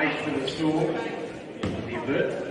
8 for the score. The avert.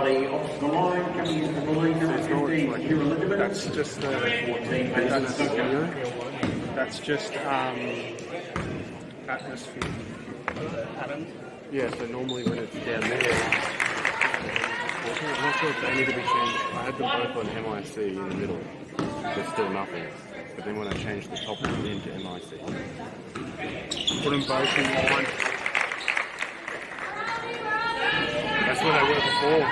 Off the line, coming in for Bulleen, number 15, Hugh Elizabeth. That's just 14, that's just atmosphere. Yeah, so normally when it's down there, I'm not sure if they need to be changed. I had them both on MIC in the middle. There's still nothing. But then when I changed the top one into MIC, put them both in line. That's where they were before.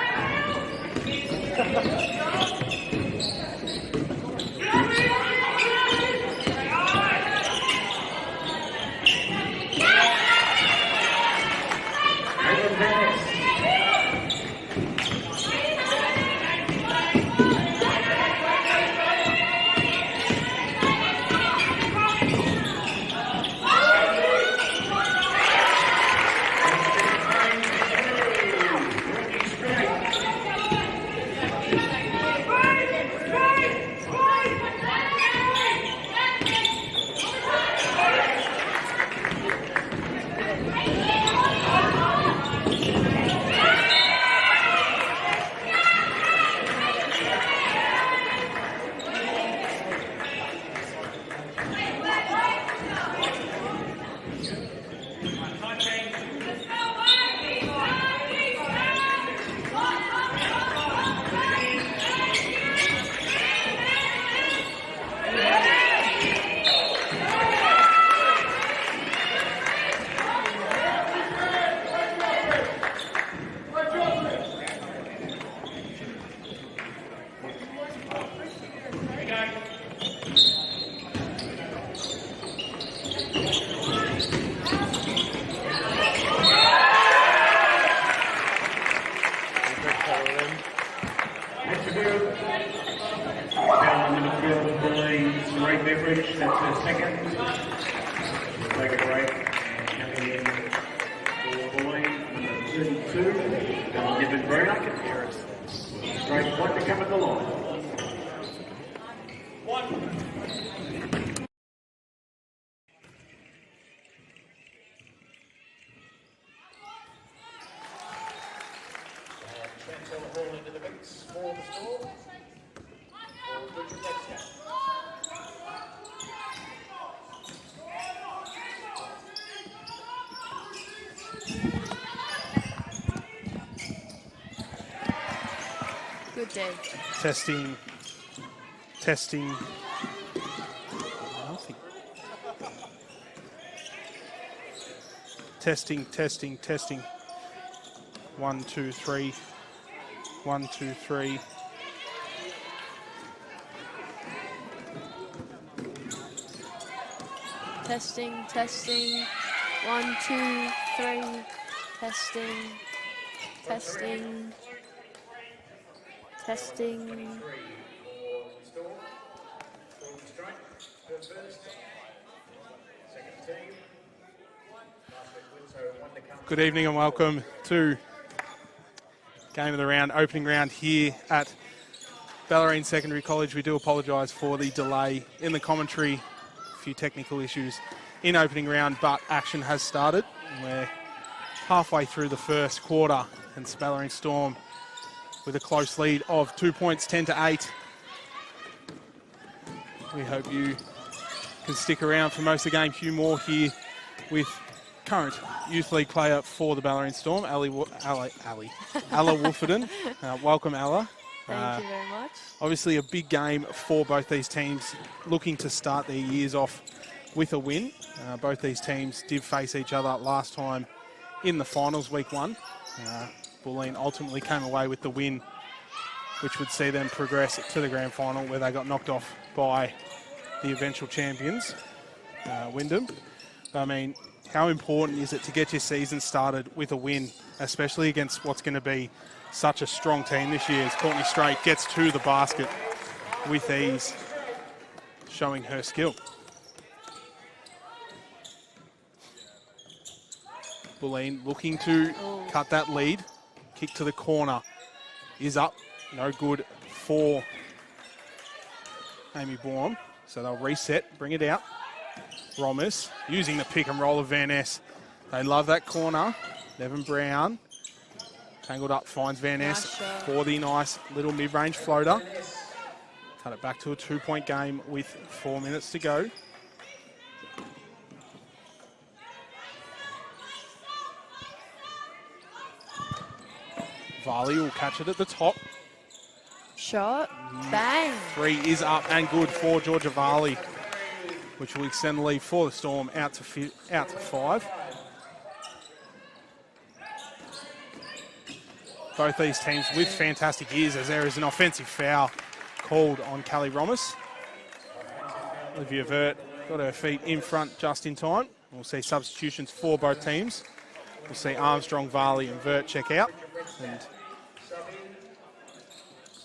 That's the second. We'll take a break. Coming in for Bulleen, number 32. Devin Brown. Straight point to come at the line. Transfer the ball into the mix for the score. Good day. Testing. Testing. Nothing. Testing. 1, 2, 3. 1, 2, 3. Testing. 1, 2, 3. Testing. Good evening and welcome to game of the round, opening round here at Bellarine Secondary College. We do apologise for the delay in the commentary, a few technical issues in opening round, but action has started. We're halfway through the first quarter and Bellarine Storm with a close lead of 2 points, 10-8. We hope you can stick around for most of the game. Hugh Moore here with current Youth League player for the Bellarine Storm, Ella Wolferden. Welcome, Ella. Thank you very much. Obviously a big game for both these teams, looking to start their years off with a win. Both these teams did face each other last time in the finals, week 1. Bulleen ultimately came away with the win, which would see them progress to the grand final, where they got knocked off by the eventual champions, Wyndham. I mean, how important is it to get your season started with a win, especially against what's going to be such a strong team this year, as Courtney Straight gets to the basket with ease, showing her skill. Bulleen looking to cut that lead. Kick to the corner is up. No good for Amy Baum. So they'll reset, bring it out. Romas using the pick and roll of Van Ness. They love that corner. Nevin Brown tangled up, finds Van Ness for the nice little mid-range floater. Cut it back to a 2-point game with 4 minutes to go. Varley will catch it at the top. Shot. Bang. 3 is up and good for Georgia Varley, which will extend the lead for the Storm out to 5. Both these teams with fantastic years, as there is an offensive foul called on Callie Romas. Olivia Vert got her feet in front just in time. We'll see substitutions for both teams. We'll see Armstrong, Varley and Vert check out. And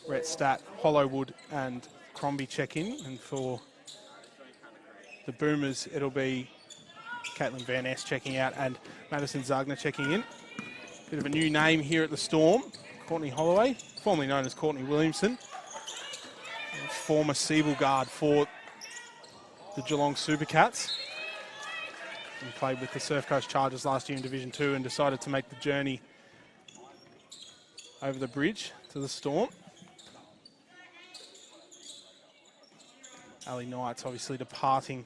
Rhett Stat, Hollowwood and Crombie check in. And for the Boomers, it'll be Caitlin Van Ness checking out and Madison Zagner checking in. Bit of a new name here at the Storm. Courtney Holloway, formerly known as Courtney Williamson. Former Siebel guard for the Geelong Supercats. And played with the Surf Coast Chargers last year in Division 2 and decided to make the journey over the bridge to the Storm. Ali Knight's obviously departing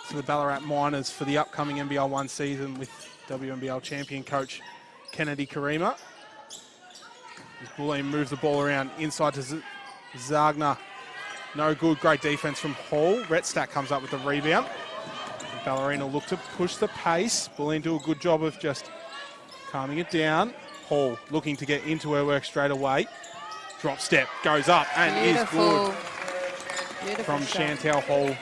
to the Ballarat Miners for the upcoming NBL 1 season with WNBL champion coach Kennedy Karima. As Bulleen moves the ball around inside to Zagner. No good, great defense from Hall. Retstat comes up with the rebound. And Bellarine will look to push the pace. Bulleen do a good job of just calming it down. Hall looking to get into her work straight away. Drop step, goes up and Beautiful. is good. Beautiful From shot. Chantel Hall.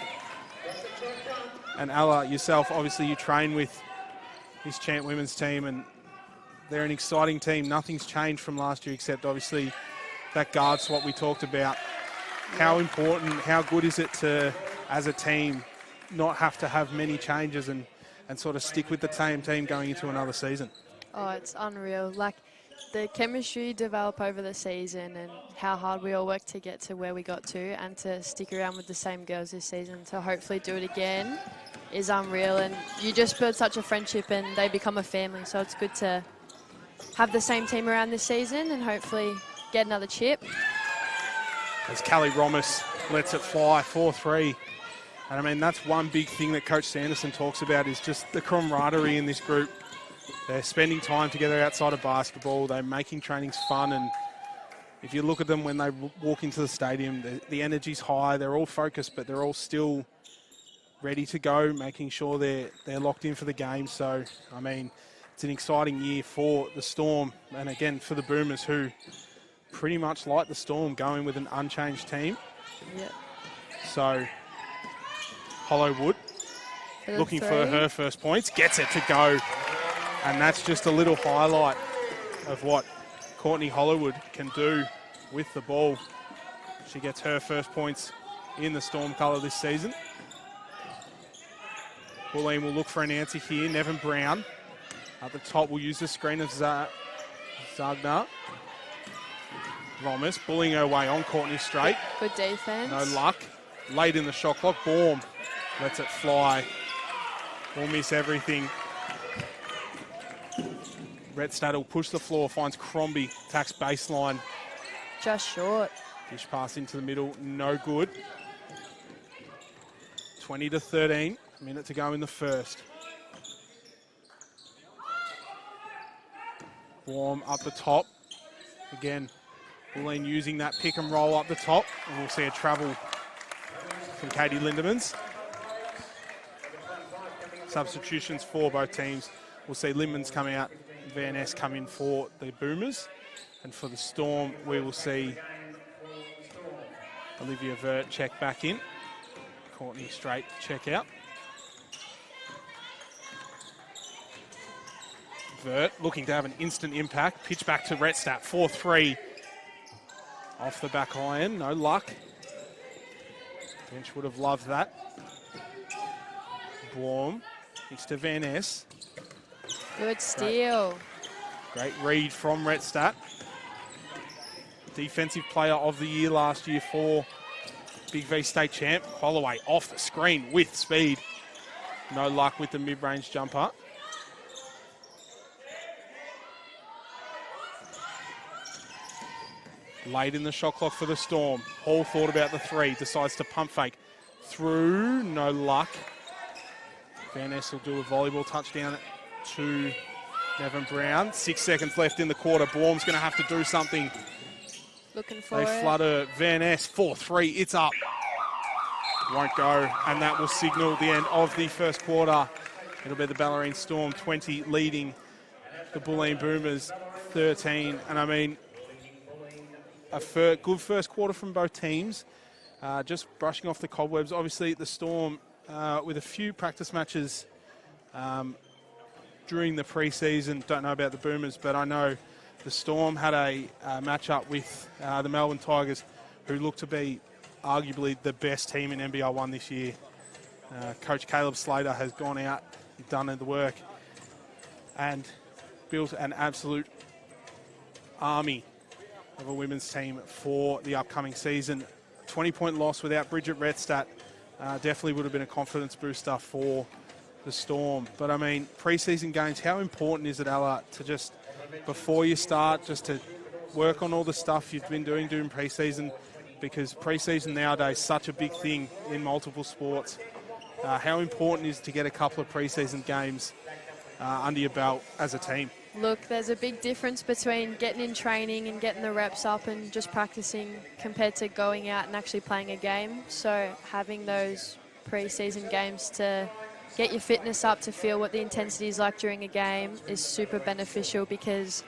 And Ella, yourself, obviously you train with this Chant women's team and they're an exciting team. Nothing's changed from last year except obviously that guard swap we talked about. How important, how good is it to, as a team, not have to have many changes and sort of stick with the same team going into another season? Oh, it's unreal. Like, the chemistry develop over the season and how hard we all work to get to where we got to, and to stick around with the same girls this season to hopefully do it again is unreal. And you just build such a friendship and they become a family. So it's good to have the same team around this season and hopefully get another chip. As Callie Romas lets it fly, 4-3. And I mean, that's one big thing that Coach Sanderson talks about is just the camaraderie in this group. They're spending time together outside of basketball. They're making trainings fun and if you look at them when they walk into the stadium, the energy's high. They're all focused, but they're all still ready to go, making sure they're locked in for the game. So, I mean, it's an exciting year for the Storm, and again for the Boomers, who pretty much like the Storm, going with an unchanged team. Yep. So, Hollowwood looking for her first points, gets it to go, and that's just a little highlight of what Courtney Hollowwood can do with the ball. She gets her first points in the Storm colour this season. Bulleen will look for an answer here. Nevin Brown at the top will use the screen of Zagna. Romas bullying her way on Courtney straight. Good defense. No luck. Late in the shot clock. Baum lets it fly. Will miss everything. Redstad will push the floor, finds Crombie, attacks baseline. Just short. Dish pass into the middle, no good. 20-13, a minute to go in the first. Warm up the top. Again, Bulleen using that pick and roll up the top. And we'll see a travel from Katie Lindemans. Substitutions for both teams. We'll see Lindemans come out, Van Ness come in for the Boomers. And for the Storm, we will see Olivia Vert check back in. Courtney Straight check out. Vert looking to have an instant impact. Pitch back to Retstat, 4-3. Off the back iron, no luck. Bench would have loved that. Blom, next to Van Ness. Good steal. Great read from Retstat. Defensive player of the year last year for Big V state champ. Holloway off the screen with speed. No luck with the mid-range jumper. Late in the shot clock for the Storm. Hall thought about the three, decides to pump fake. Through, no luck. Van Ness will do a volleyball touchdown to Nevin Brown. 6 seconds left in the quarter. Blom's going to have to do something. Looking for They flutter Van Ness, 4-3, it's up. Won't go, and that will signal the end of the first quarter. It'll be the Bellarine Storm 20 leading the Bulleen Boomers 13. And I mean, a good first quarter from both teams. Just brushing off the cobwebs. Obviously, the Storm with a few practice matches during the pre-season. Don't know about the Boomers, but I know the Storm had a match-up with the Melbourne Tigers, who look to be arguably the best team in NBL 1 this year. Coach Caleb Slater has gone out and done the work and built an absolute army of a women's team for the upcoming season. 20-point loss without Bridget Retstat definitely would have been a confidence booster for the Storm. But I mean, pre-season games, how important is it, Ella, to just, before you start, just to work on all the stuff you've been doing during pre-season? Because pre-season nowadays is such a big thing in multiple sports. How important is it to get a couple of pre-season games under your belt as a team? Look, there's a big difference between getting in training and getting the reps up and just practicing compared to going out and actually playing a game. So having those pre-season games to get your fitness up, to feel what the intensity is like during a game, is super beneficial, because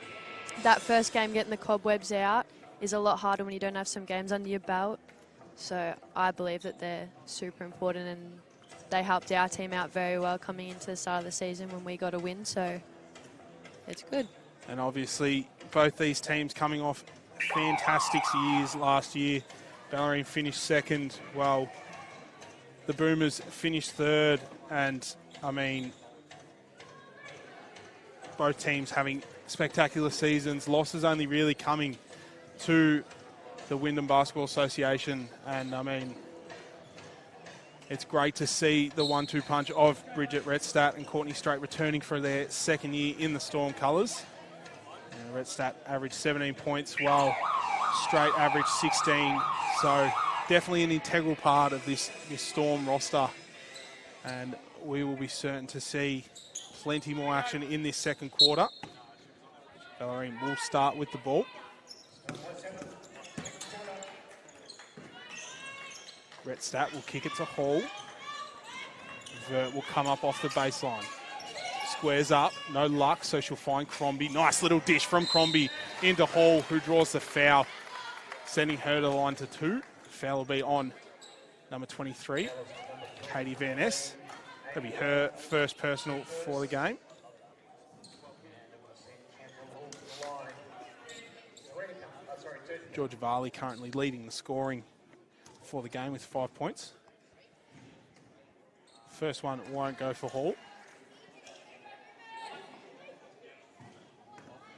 that first game, getting the cobwebs out, is a lot harder when you don't have some games under your belt. So I believe that they're super important, and they helped our team out very well coming into the start of the season when we got a win. So it's good. And obviously, both these teams coming off fantastic years last year. Bellarine finished second, while the Boomers finished third. And, I mean, both teams having spectacular seasons. Losses only really coming to the Wyndham Basketball Association. And, I mean, it's great to see the 1-2 punch of Bridget Retstat and Courtney Straight returning for their second year in the Storm colours. Retstat averaged 17 points, while Straight averaged 16. So definitely an integral part of this Storm roster. And we will be certain to see plenty more action in this second quarter. Bellarine will start with the ball. Retstadt will kick it to Hall. Vert will come up off the baseline. Squares up, no luck, so she'll find Crombie. Nice little dish from Crombie into Hall, who draws the foul, sending her to the line to 2. Foul will be on number 23, Katie Van Ness. That'll be her first personal for the game. Georgia Varley currently leading the scoring for the game with 5 points. First one won't go for Hall.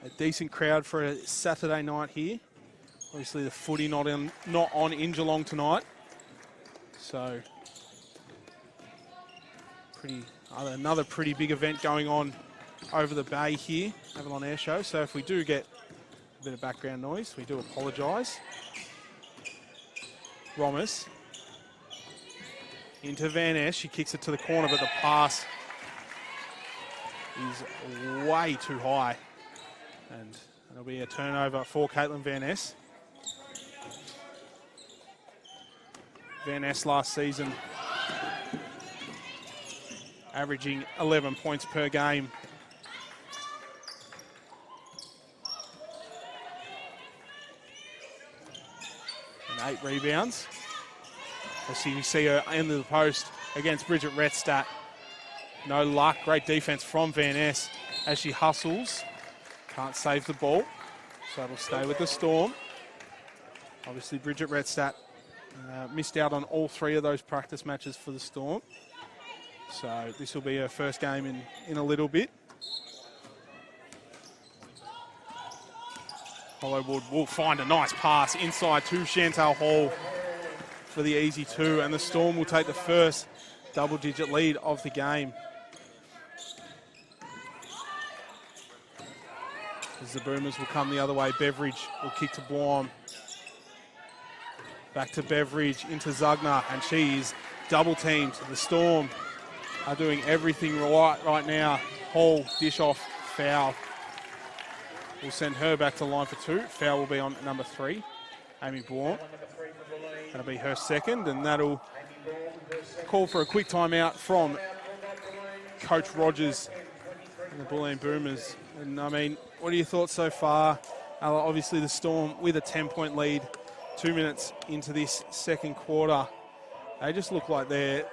A decent crowd for a Saturday night here. Obviously the footy not on in Geelong tonight. So another pretty big event going on over the bay here, Avalon Air Show. So if we do get a bit of background noise, we do apologise. Romas into Van Ness. She kicks it to the corner, but the pass is way too high. And it'll be a turnover for Caitlin Van Ness. Van Ness last season averaging 11 points per game. And 8 rebounds. We see her into the post against Bridget Retstadt. No luck, great defense from Van Ness as she hustles. Can't save the ball, so it'll stay with the Storm. Obviously, Bridget Retstadt missed out on all 3 of those practice matches for the Storm. So this will be her first game in a little bit. Hollowwood will find a nice pass inside to Chantal Hall for the easy 2, and the Storm will take the first double-digit lead of the game. As the Boomers will come the other way, Beveridge will kick to Blom. Back to Beveridge, into Zugner, and she is double-teamed. The Storm are doing everything right now. Hall, dish off, foul. We'll send her back to the line for 2. Foul will be on number 3, Amy Blom. That'll be her second, and that'll call for a quick timeout from Coach Rogers and the Bulleen Boomers. And I mean, what are your thoughts so far? Obviously the Storm with a 10-point lead, 2 minutes into this second quarter. They just look like they're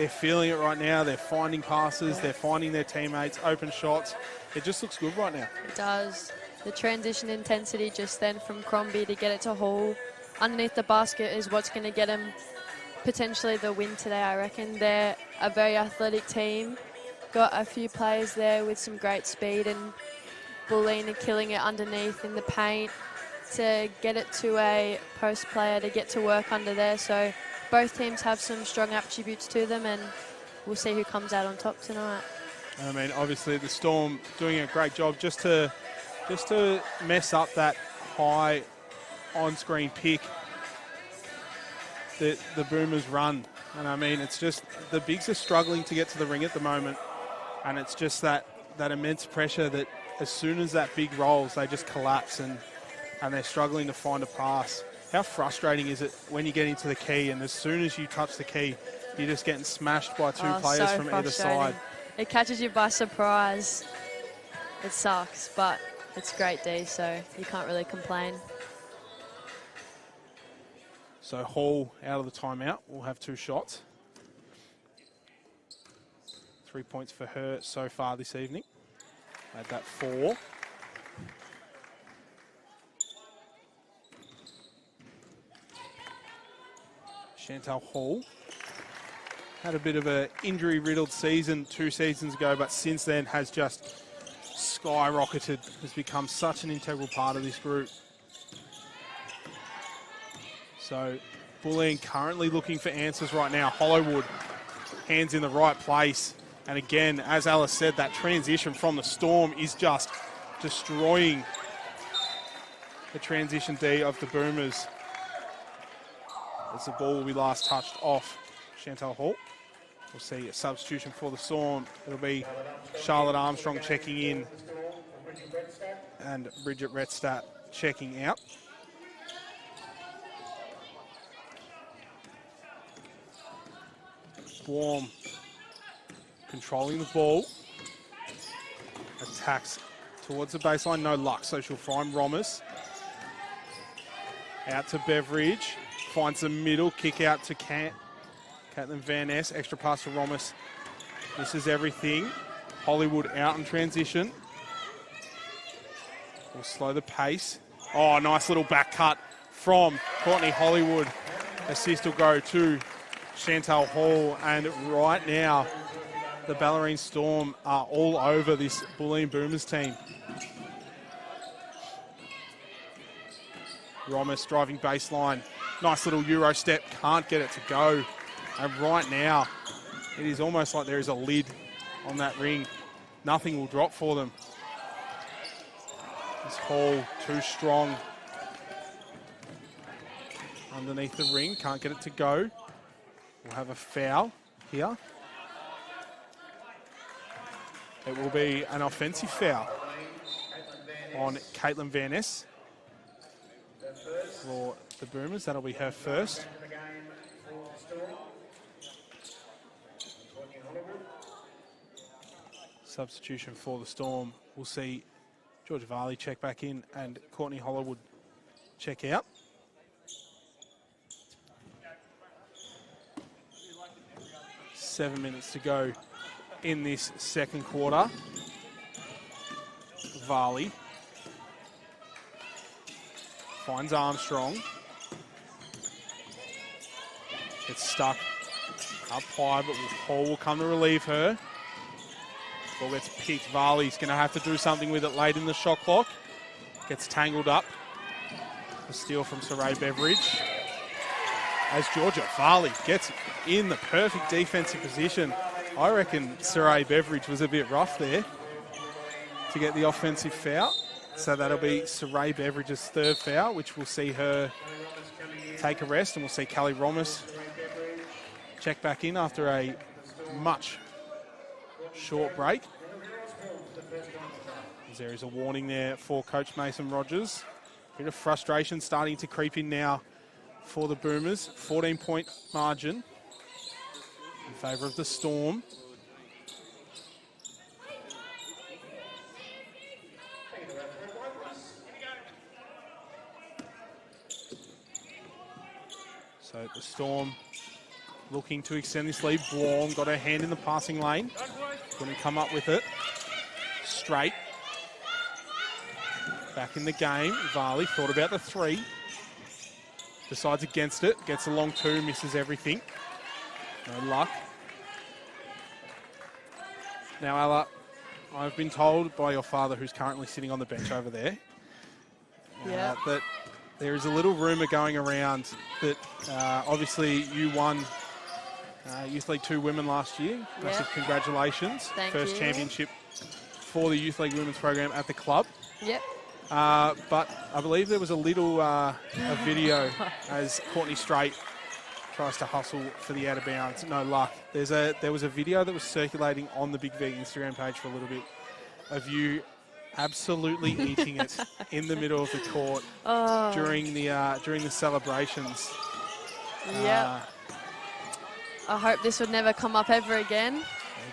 feeling it right now. They're finding passes, they're finding their teammates, open shots. It just looks good right now. It does. The transition intensity just then from Crombie to get it to Hall underneath the basket is what's going to get them potentially the win today, I reckon. They're a very athletic team. Got a few players there with some great speed, and Bulleen are killing it underneath in the paint to get it to a post player to get to work under there. So both teams have some strong attributes to them, and we'll see who comes out on top tonight. I mean, obviously the Storm doing a great job just to mess up that high on-screen pick that the Boomers run. And I mean, it's just the Bigs are struggling to get to the ring at the moment, and it's just that immense pressure that as soon as that big rolls, they just collapse and they're struggling to find a pass. How frustrating is it when you get into the key and as soon as you touch the key, you're just getting smashed by 2 players from either side? It catches you by surprise. It sucks, but it's great D, so you can't really complain. So Hall out of the timeout will have 2 shots. 3 points for her so far this evening. Made that 4. Chantal Hall had a bit of an injury-riddled season 2 seasons ago, but since then has just skyrocketed, has become such an integral part of this group. So Bulleen currently looking for answers right now. Hollowwood, hands in the right place. And again, as Alice said, that transition from the Storm is just destroying the transition D of the Boomers. As the ball will be last touched off Chantal Hall. We'll see a substitution for the Storm. It'll be Charlotte Armstrong checking in and Bridget Retstadt checking out. Swarm controlling the ball. Attacks towards the baseline, no luck, so she'll find Romas. Out to Beveridge, finds the middle, kick out to Caitlin Van Ness, extra pass to Romas. Misses everything. Hollywood out in transition. We'll slow the pace. Oh, nice little back cut from Courtney Hollywood. Assist will go to Chantal Hall, and right now the Bellarine Storm are all over this Bulleen Boomers team. Romas driving baseline. Nice little Euro step, can't get it to go. And right now, it is almost like there is a lid on that ring. Nothing will drop for them. This Hall too strong. Underneath the ring, can't get it to go. We'll have a foul here. It will be an offensive foul on Caitlin Van Ness for the Boomers. That'll be her first. Substitution for the Storm. We'll see Georgia Varley check back in and Courtney Hollywood check out. .7 to go in this second quarter. Varley finds Armstrong. It's stuck up high, but Hall will come to relieve her. Ball gets picked. Varley's going to have to do something with it late in the shot clock. Gets tangled up. A steal from Saray Beveridge. As Georgia Varley gets in the perfect defensive position. I reckon Saray Beveridge was a bit rough there to get the offensive foul. So that'll be Saray Beveridge's third foul, which will see her take a rest, and we'll see Kelly Romas check back in after a much short break. There is a warning there for Coach Mason Rogers. Bit of frustration starting to creep in now for the Boomers. 14-point margin in favour of the Storm. So the Storm looking to extend this lead. Blom got her hand in the passing lane. Couldn't come up with it. Straight. Back in the game. Varley thought about the three. Decides against it. Gets a long two. Misses everything. No luck. Now, Ella, I've been told by your father, who's currently sitting on the bench over there, that there is a little rumour going around that obviously you won Youth League 2 Women last year. Massive congratulations. Thank First you. championship for the Youth League Women's program at the club. Yep. But I believe there was a little a video as Courtney Strait tries to hustle for the out of bounds. No luck. There was a video that was circulating on the Big V Instagram page for a little bit of you absolutely eating it in the middle of the court during the celebrations. Yep. I hope this would never come up ever again.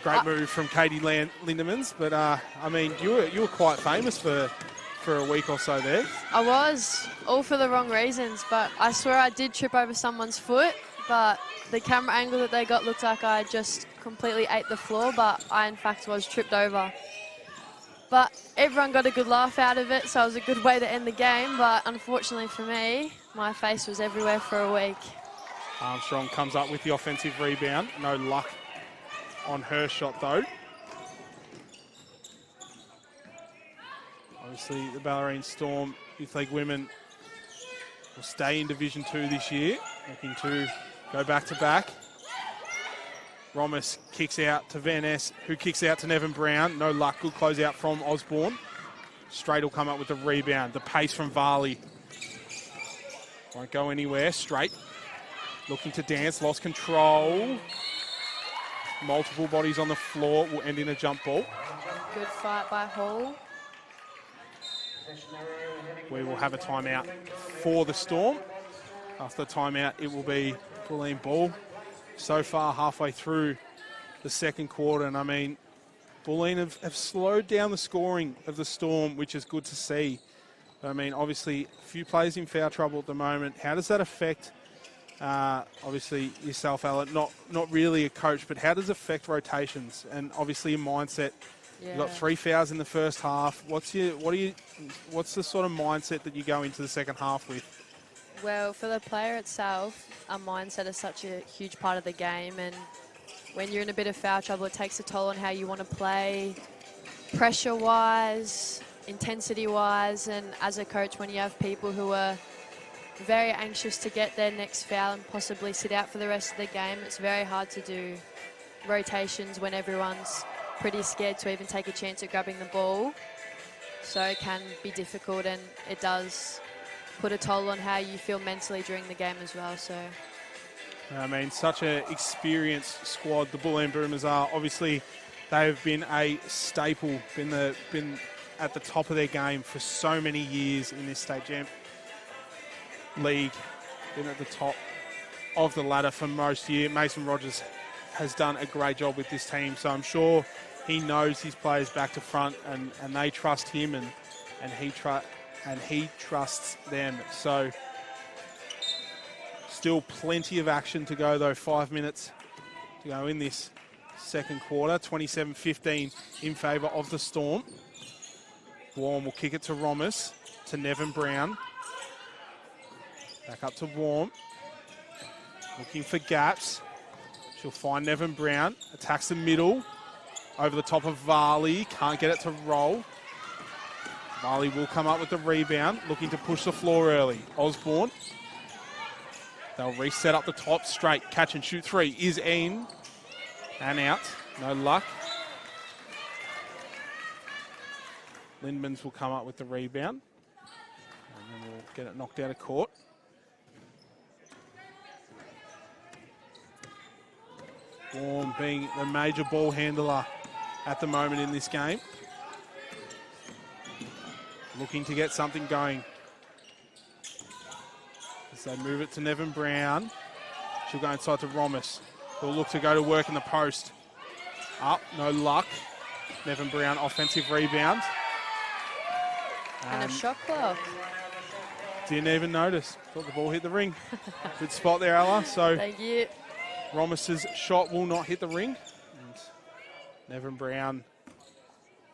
Great move from Katie Lindemans, but I mean, you were quite famous for a week or so there. I was, all for the wrong reasons, but I swear I did trip over someone's foot, but the camera angle that they got looked like I just completely ate the floor, but I in fact was tripped over. But everyone got a good laugh out of it, so it was a good way to end the game, but unfortunately for me, my face was everywhere for a week. Armstrong comes up with the offensive rebound. No luck on her shot though. Obviously the Bellarine Storm Youth League Women will stay in Division 2 this year, looking to go back to back. Romas kicks out to Van Ness, who kicks out to Nevin Brown. No luck, good close out from Osborne. Straight will come up with the rebound. The pace from Varley won't go anywhere. Straight looking to dance, lost control. Multiple bodies on the floor, will end in a jump ball. Good fight by Hall. We will have a timeout for the Storm. After the timeout, it will be Bulleen ball. so far halfway through the second quarter. And I mean, Bulleen have slowed down the scoring of the Storm, which is good to see. But I mean, obviously, a few players in foul trouble at the moment. How does that affect, obviously, yourself, Alan? Not really a coach, but how does it affect rotations? And obviously, your mindset. Yeah. You've got 3 fouls in the first half. What's the sort of mindset that you go into the second half with? Well, for the player itself, a mindset is such a huge part of the game, and when you're in a bit of foul trouble, it takes a toll on how you want to play, pressure-wise, intensity-wise, and as a coach, when you have people who are very anxious to get their next foul and possibly sit out for the rest of the game, it's very hard to do rotations when everyone's pretty scared to even take a chance at grabbing the ball. So it can be difficult, and it does put a toll on how you feel mentally during the game as well. So I mean, such an experienced squad the Bulleen Boomers are. Obviously, they've been a staple, been at the top of their game for so many years in this state champ league. Been at the top of the ladder for most year. Mason Rogers has done a great job with this team, so I'm sure he knows his players back to front, and they trust him, and he trusts them. So still plenty of action to go, though. 5 minutes to go in this second quarter. 27-15 in favour of the Storm. Warm will kick it to Romas, to Nevin Brown. Back up to Warm. Looking for gaps. She'll find Nevin Brown. Attacks the middle. Over the top of Varley. Can't get it to roll. Varley will come up with the rebound. Looking to push the floor early. Osborne. They'll reset up the top straight. Catch and shoot 3 is in and out. No luck. Lindmans will come up with the rebound. And then we'll get it knocked out of court. Warm being the major ball handler at the moment in this game. Looking to get something going. As they move it to Nevin Brown. She'll go inside to Romas. Who'll look to go to work in the post. Up, no luck. Nevin Brown, offensive rebound. and a shot clock. Didn't even notice. Thought the ball hit the ring. Good spot there, Ella. So Thank you. Romas's shot will not hit the ring. And Nevin Brown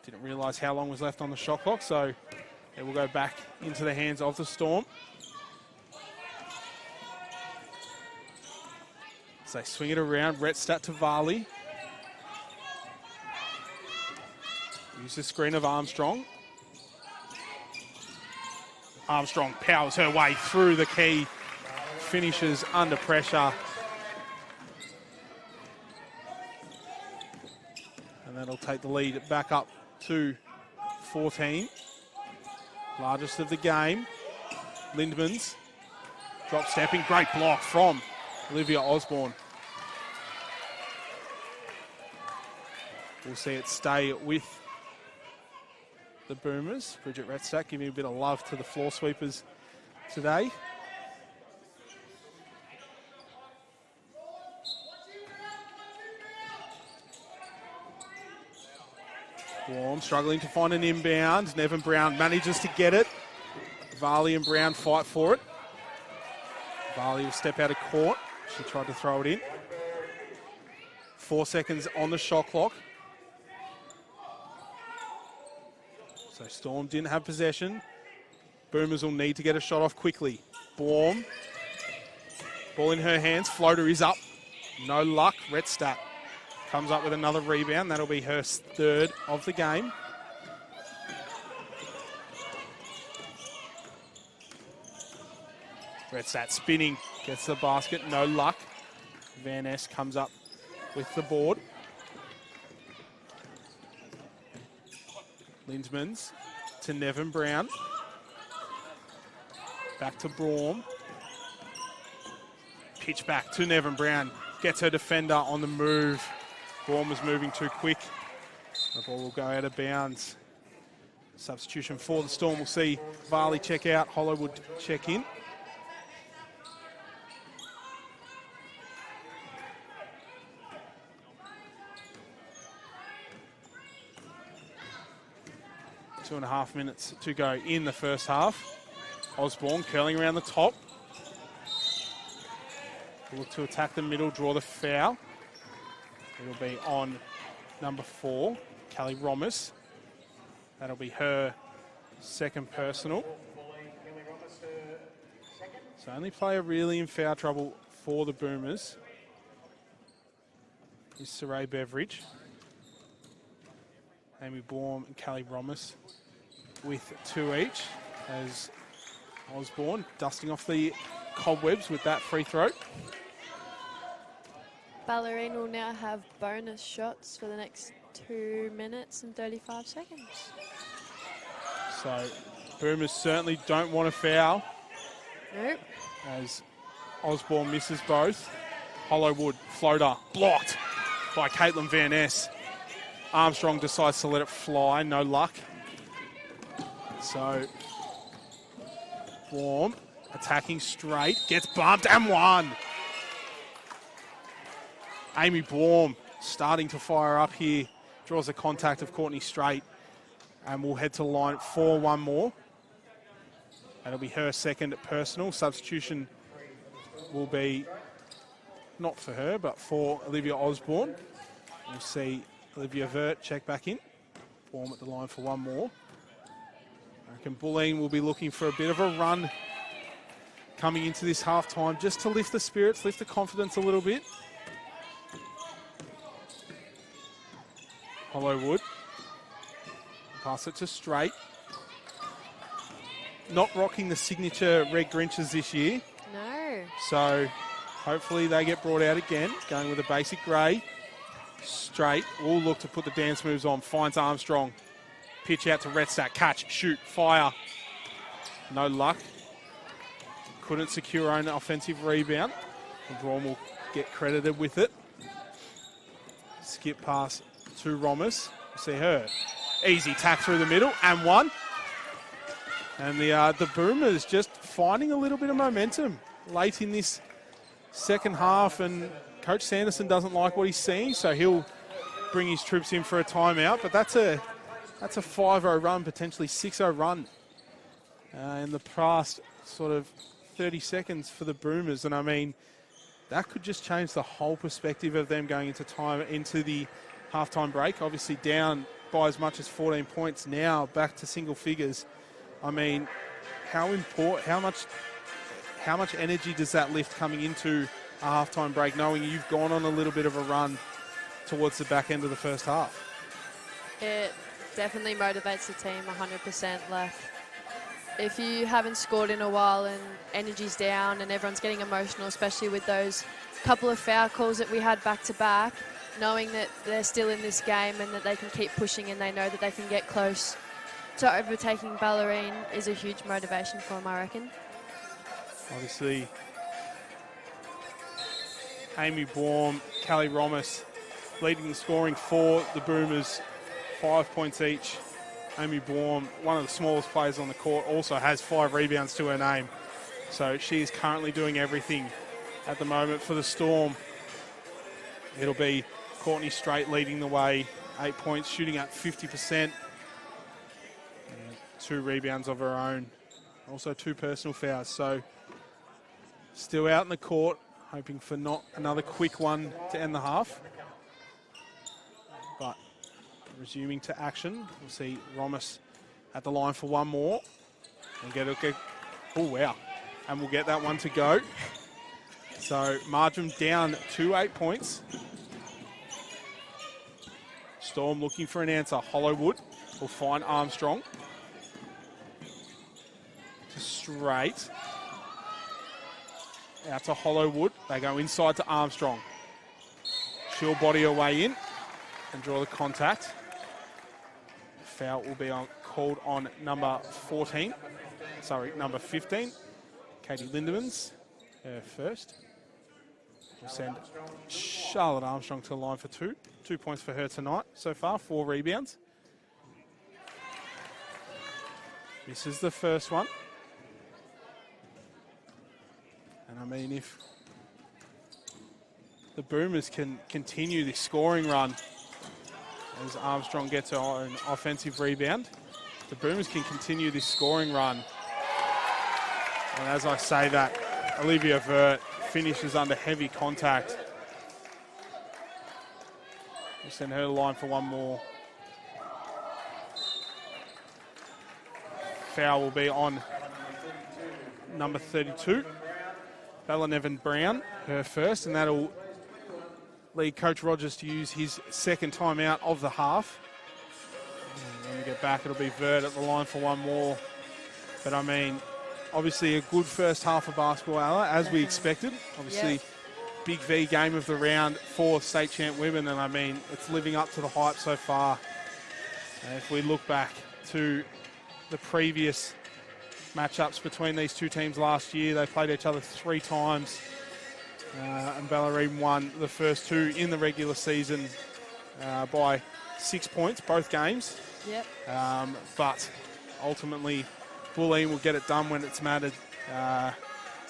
didn't realise how long was left on the shot clock, so it will go back into the hands of the Storm. So they swing it around. Retstadt to Varley. Use the screen of Armstrong. Armstrong powers her way through the key. Finishes under pressure. And that'll take the lead back up to 14. Largest of the game. Lindmans. Drop stepping. Great block from Olivia Osborne. We'll see it stay with the Boomers. Bridget Retstack giving a bit of love to the floor sweepers today. Warm struggling to find an inbound. Nevin Brown manages to get it. Varley and Brown fight for it. Varley will step out of court. She tried to throw it in. 4 seconds on the shot clock. So Storm didn't have possession. Boomers will need to get a shot off quickly. Baum. Ball in her hands. Floater is up. No luck. Retstadt comes up with another rebound. That'll be her third of the game. Retstadt spinning. Gets the basket. No luck. Van Ness comes up with the board. Lindmans to Nevin Brown. Back to Braum. Pitch back to Nevin Brown. Gets her defender on the move. Braum was moving too quick. The ball will go out of bounds. Substitution for the Storm. We'll see Varley check out. Hollywood check in. 2.5 minutes to go in the first half. Osborne curling around the top. Look to attack the middle, draw the foul. It'll be on number 4, Callie Romas. That'll be her second personal. So only player really in foul trouble for the Boomers is Saray Beveridge. Amy Baum and Callie Romas with 2 each, as Osborne dusting off the cobwebs with that free throw. Bellarine will now have bonus shots for the next 2 minutes and 35 seconds. So Boomers certainly don't want a foul, Nope. as Osborne misses both. Hollowwood floater blocked by Caitlin Van Ness. Armstrong decides to let it fly, no luck. So Baum attacking straight, gets bumped and one. Amy Baum starting to fire up here, draws a contact of Courtney Straight, and will head to the line for one more. That'll be her second personal. Substitution will be not for her, but for Olivia Osborne. We'll see Olivia Vert check back in. Baum at the line for one more. I reckon Bulleen will be looking for a bit of a run coming into this half-time, just to lift the spirits, lift the confidence a little bit. Hollowwood. Pass it to Straight. Not rocking the signature red Grinches this year. No. So hopefully they get brought out again. Going with a basic grey. Straight will look to put the dance moves on. Finds Armstrong. Pitch out to Redstack. Catch, shoot, fire. No luck. Couldn't secure her own offensive rebound. And Braun will get credited with it. Skip pass to Romas. See her. Easy tack through the middle and one. And the Boomers just finding a little bit of momentum late in this second half, and Coach Sanderson doesn't like what he's seeing, so he'll bring his troops in for a timeout. But that's a 5-0 run, potentially 6-0 run in the past sort of 30 seconds for the Boomers, and I mean that could just change the whole perspective of them going into the halftime break. Obviously down by as much as 14 points, now back to single figures. I mean, how much energy does that lift coming into a halftime break, knowing you've gone on a little bit of a run towards the back end of the first half? It definitely motivates the team 100%. Like, if you haven't scored in a while and energy's down and everyone's getting emotional, especially with those couple of foul calls that we had back to back, knowing that they're still in this game and that they can keep pushing and they know that they can get close to overtaking Bellarine is a huge motivation for them, I reckon. Obviously, Amy Baum, Callie Romas leading the scoring for the Boomers, 5 points each. Amy Baum, one of the smallest players on the court, also has 5 rebounds to her name. So she is currently doing everything at the moment for the Storm. It'll be Courtney Straight leading the way, 8 points, shooting at 50%. 2 rebounds of her own. Also 2 personal fouls. So still out in the court, hoping for not another quick one to end the half. But resuming to action, we'll see Romas at the line for one more. And oh wow. And we'll get that one to go. So margin down to 8 points. Storm looking for an answer. Hollowwood will find Armstrong. To Straight. Out to Hollowwood. They go inside to Armstrong. She'll body her way in and draw the contact. Foul will be called on number 15. Katie Lindemans, her first. We'll send Charlotte Armstrong to the line for 2. 2 points for her tonight so far, 4 rebounds. Misses the first one. And I mean, if the Boomers can continue this scoring run as Armstrong gets her own offensive rebound, the Boomers can continue this scoring run. And as I say that, Olivia Vert finishes under heavy contact. We'll send her to the line for one more. Foul will be on number 32, Bellarine Brown, her first, and that'll lead Coach Rogers to use his second timeout of the half. And when we get back, it'll be Vert at the line for one more. But I mean, obviously a good first half of basketball, Ella, as we expected. Obviously, big V game of the round for state champ women, and I mean, it's living up to the hype so far. And if we look back to the previous matchups between these two teams last year, they played each other 3 times, and Bellarine won the first 2 in the regular season by 6 points, both games. Yep. But ultimately, Bulleen will get it done when it's mattered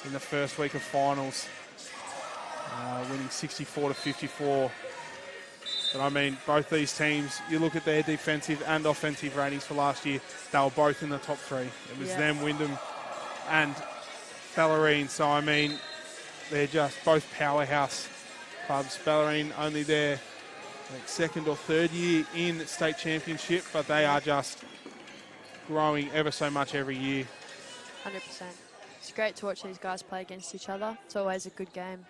in the first week of finals, winning 64-54. But I mean, both these teams, you look at their defensive and offensive ratings for last year, they were both in the top 3. It was them, Wyndham and Bellarine. So I mean, they're just both powerhouse clubs. Bellarine only their second or third year in state championship, but they are just growing ever so much every year. 100%. It's great to watch these guys play against each other. It's always a good game.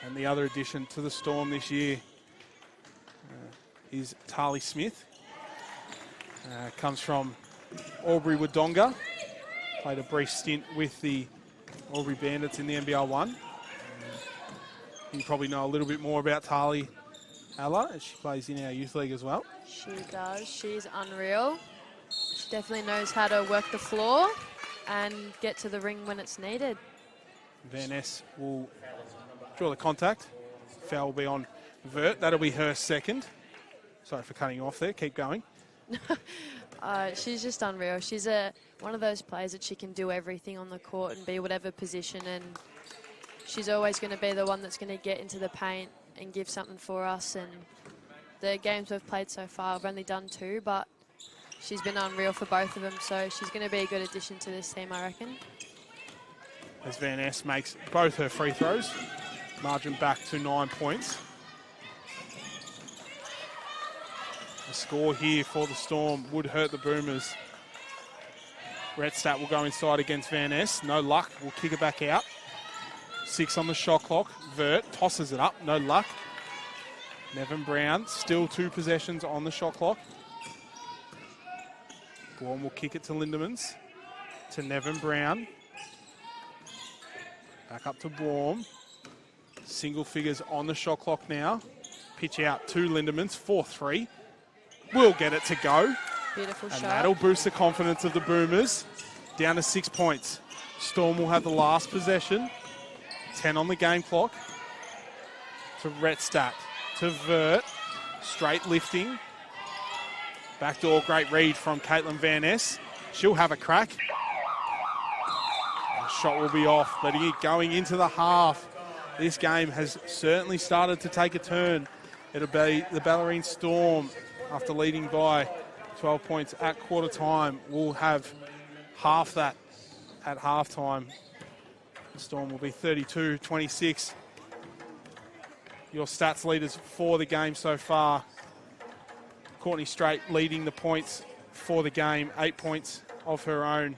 And the other addition to the Storm this year is Tali Smith. Comes from Albury Wodonga. Played a brief stint with the Albury Bandits in the NBL 1. You probably know a little bit more about Tali, Ella, as she plays in our youth league as well. She does. She's unreal. She definitely knows how to work the floor and get to the ring when it's needed. Van Ness will draw the contact. Foul will be on Vert. That'll be her second. Sorry for cutting you off there. Keep going. She's just unreal. She's one of those players that she can do everything on the court and be whatever position, and she's always going to be the one that's going to get into the paint and give something for us. And the games we've played so far, I've only done 2, but she's been unreal for both of them, so she's going to be a good addition to this team, I reckon. As Van Ness makes both her free throws, margin back to 9 points. The score here for the Storm would hurt the Boomers. Redstadt will go inside against Van Ness. No luck. Will kick it back out. 6 on the shot clock. Vert tosses it up. No luck. Nevin Brown, still 2 possessions on the shot clock. Baum will kick it to Lindemans. To Nevin Brown. Back up to Baum. Single figures on the shot clock now. Pitch out to Lindemans. 4-3. Will get it to go. Beautiful and shot. That'll boost the confidence of the Boomers. Down to 6 points. Storm will have the last possession. 10 on the game clock. To Redstadt. To Vert. Straight lifting. Backdoor great read from Caitlin Van Ness. She'll have a crack. The shot will be off, but going into the half. This game has certainly started to take a turn. It'll be the Bellarine Storm, after leading by 12 points at quarter time, will have half that at halftime. The Storm will be 32-26. Your stats leaders for the game so far. Courtney Strait leading the points for the game, 8 points of her own.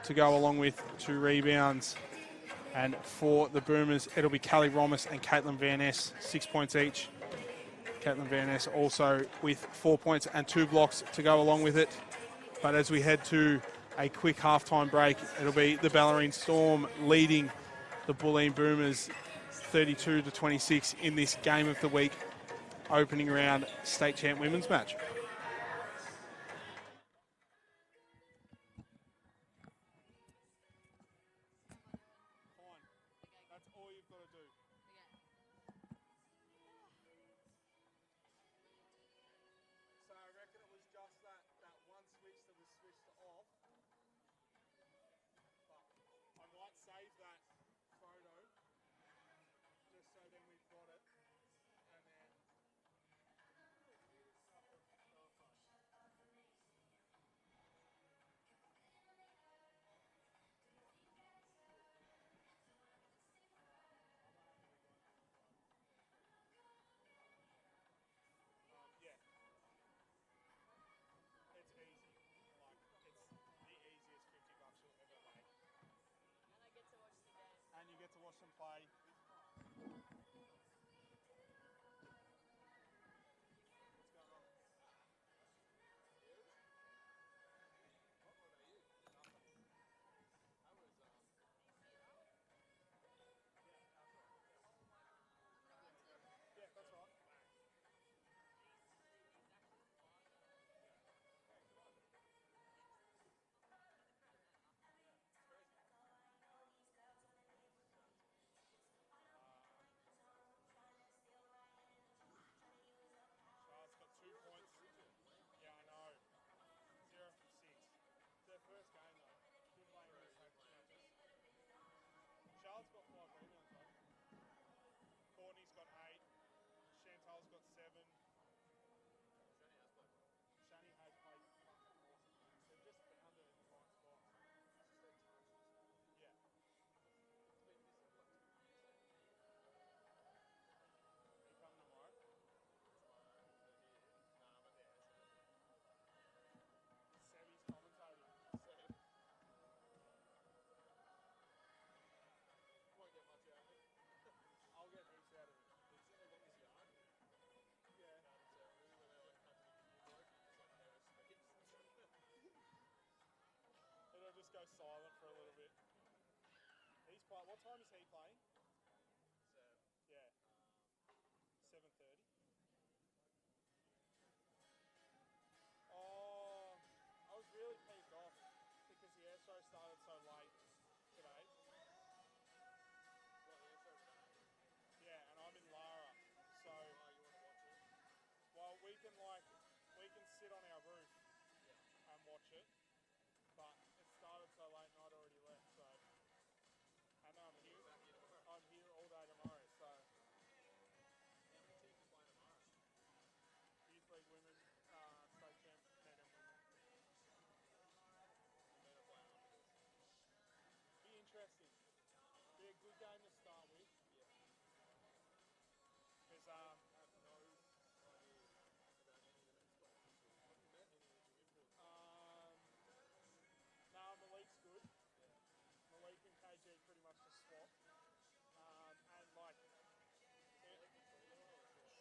To go along with 2 rebounds. And for the Boomers, it'll be Callie Romas and Caitlin Van Ness, 6 points each. Caitlin Van Ness also with 4 points and 2 blocks to go along with it. But as we head to a quick halftime break, it'll be the Bellarine Storm leading the Bulleen Boomers 32-26 in this game of the week opening round state champ women's match. play. What time is he playing? Yeah. 7:30. Oh, I was really peeved off because the air show started so late today. Yeah, and I'm in Lara, so well we can sit on our roof and watch it, but it started so late and I'd already left, so and I'm here all day tomorrow, so. How many teams are playing tomorrow? Youth League women, state champ, men and women. Men are playing after this. Be interesting. Be a good game to start with. Yeah. Because I have no idea about any of the men's players. Have you met any that you influence? No, Malik's good. Yeah. Malik and KG pretty much just swapped. And like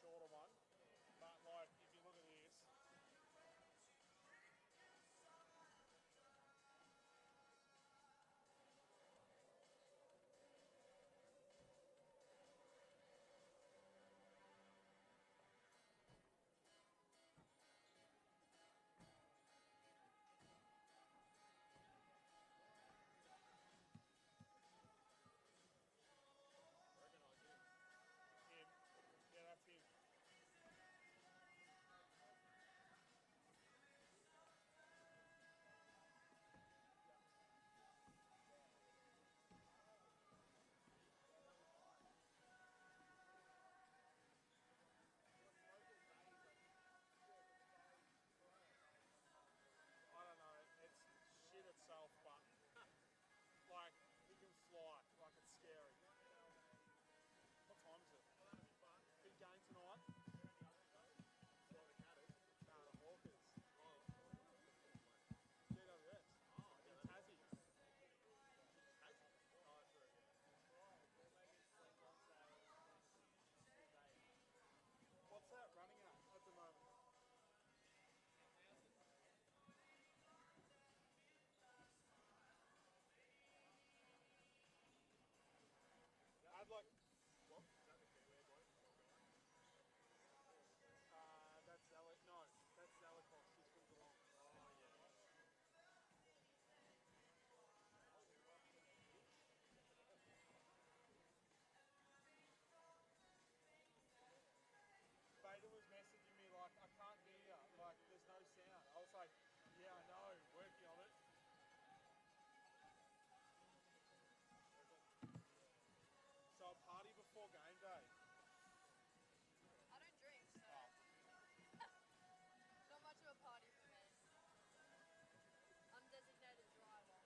shorter one. But like if you look at this. Yeah, that's him. I don't know, it's shit itself, but like he can fly, like it's scary. What time is it? Big game tonight? No, the Hawkers. GWS. In Tassie. What's that running at the moment? I'd like. What? Is that the Kiwi bloke? That's that's Zelikos. He's from Geelong. Oh yeah. Bader was messaging me like, I can't hear you. Like, there's no sound. I was like, yeah, I know. Working on it. So a party before game day. I don't drink, so not much of a party for me. I'm designated driver.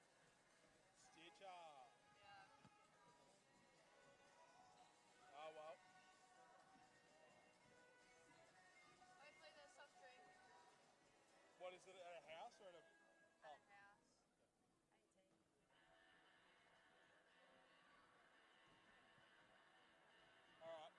Stitcher. Yeah. Oh, well. Hopefully there's soft drink What is it, at a house or at a at pub? a house. 18. All right.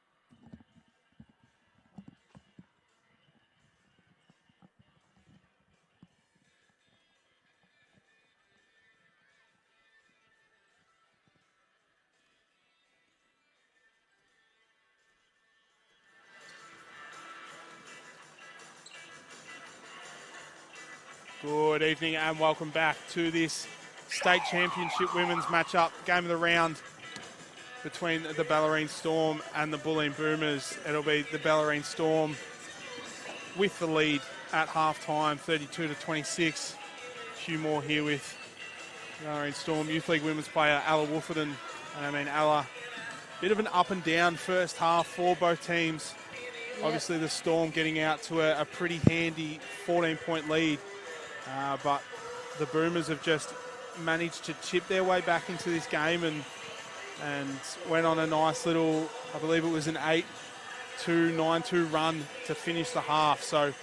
Good evening and welcome back to this state championship women's matchup, game of the round between the Bellarine Storm and the Bulleen Boomers. It'll be the Bellarine Storm with the lead at half-time, 32-26. Hugh Moore here with Bellarine Storm Youth League women's player Ella Wolferton. And I mean, Ella, bit of an up and down first half for both teams. Yep. Obviously the Storm getting out to a pretty handy 14-point lead. But the Boomers have just managed to chip their way back into this game and went on a nice little, I believe it was an 8-2, 9-2 run to finish the half. So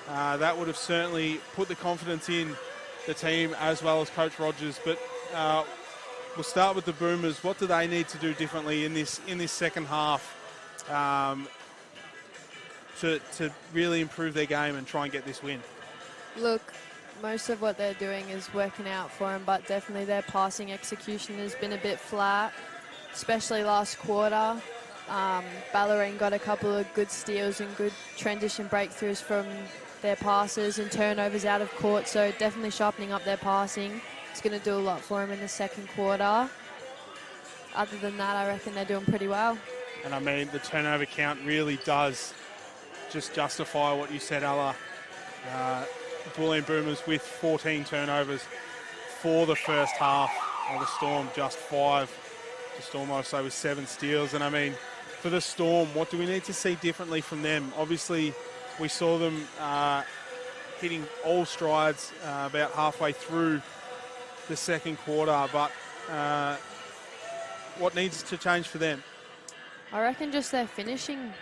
that would have certainly put the confidence in the team as well as Coach Rogers. But we'll start with the Boomers. What do they need to do differently in this second half to really improve their game and try and get this win? Look, most of what they're doing is working out for them, but definitely their passing execution has been a bit flat, especially last quarter. Bellarine got a couple of good steals and good transition breakthroughs from their passes and turnovers out of court, so definitely sharpening up their passing. It's going to do a lot for them in the second quarter. Other than that, I reckon they're doing pretty well. And I mean, the turnover count really does just justify what you said, Ella. Bulleen Boomers with 14 turnovers for the first half of the Storm, just 5. The Storm also with 7 steals. And I mean, for the Storm, what do we need to see differently from them? Obviously, we saw them hitting all strides about halfway through the second quarter, but what needs to change for them? I reckon just their finishing.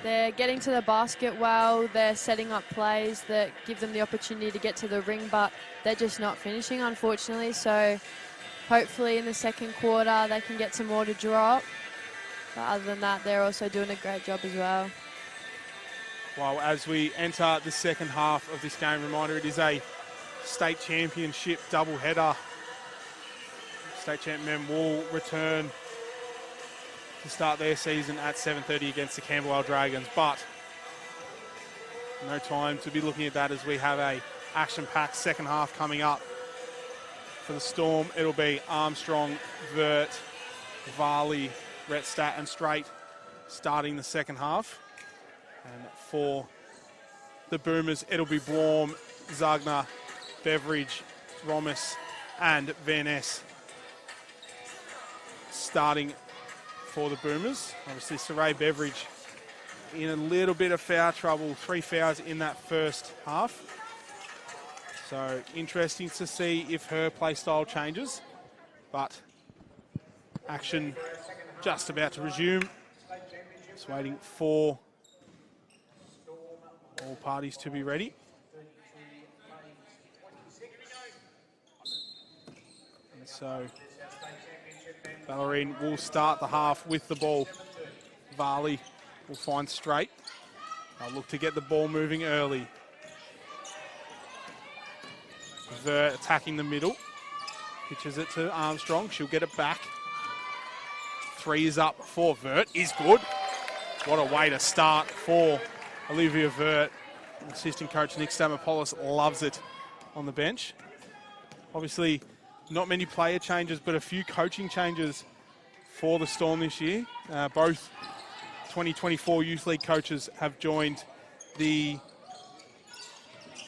They're getting to the basket well, they're setting up plays that give them the opportunity to get to the ring, but they're just not finishing, unfortunately. So hopefully in the second quarter they can get some more to drop. But other than that, they're also doing a great job as well. Well, as we enter the second half of this game, reminder, it is a state championship doubleheader. State champ men will return to start their season at 7:30 against the Camberwell Dragons, but no time to be looking at that as we have a action-packed second half coming up. For the Storm, it'll be Armstrong, Vert, Varley, Retstadt and Straight starting the second half. And for the Boomers, it'll be Blorm, Zagner, Beveridge, Romis and Van Ness starting for the Boomers. Obviously, Saray Beveridge in a little bit of foul trouble, 3 fouls in that first half. So interesting to see if her play style changes, but action just about to resume. Just waiting for all parties to be ready. And so Bellarine will start the half with the ball. Varley will find Straight. They'll look to get the ball moving early. Vert attacking the middle. Pitches it to Armstrong. She'll get it back. 3 is up for Vert. Is good. What a way to start for Olivia Vert. Assistant coach Nick Stamopoulos loves it on the bench. Obviously, not many player changes, but a few coaching changes for the Storm this year. Both 2024 Youth League coaches have joined the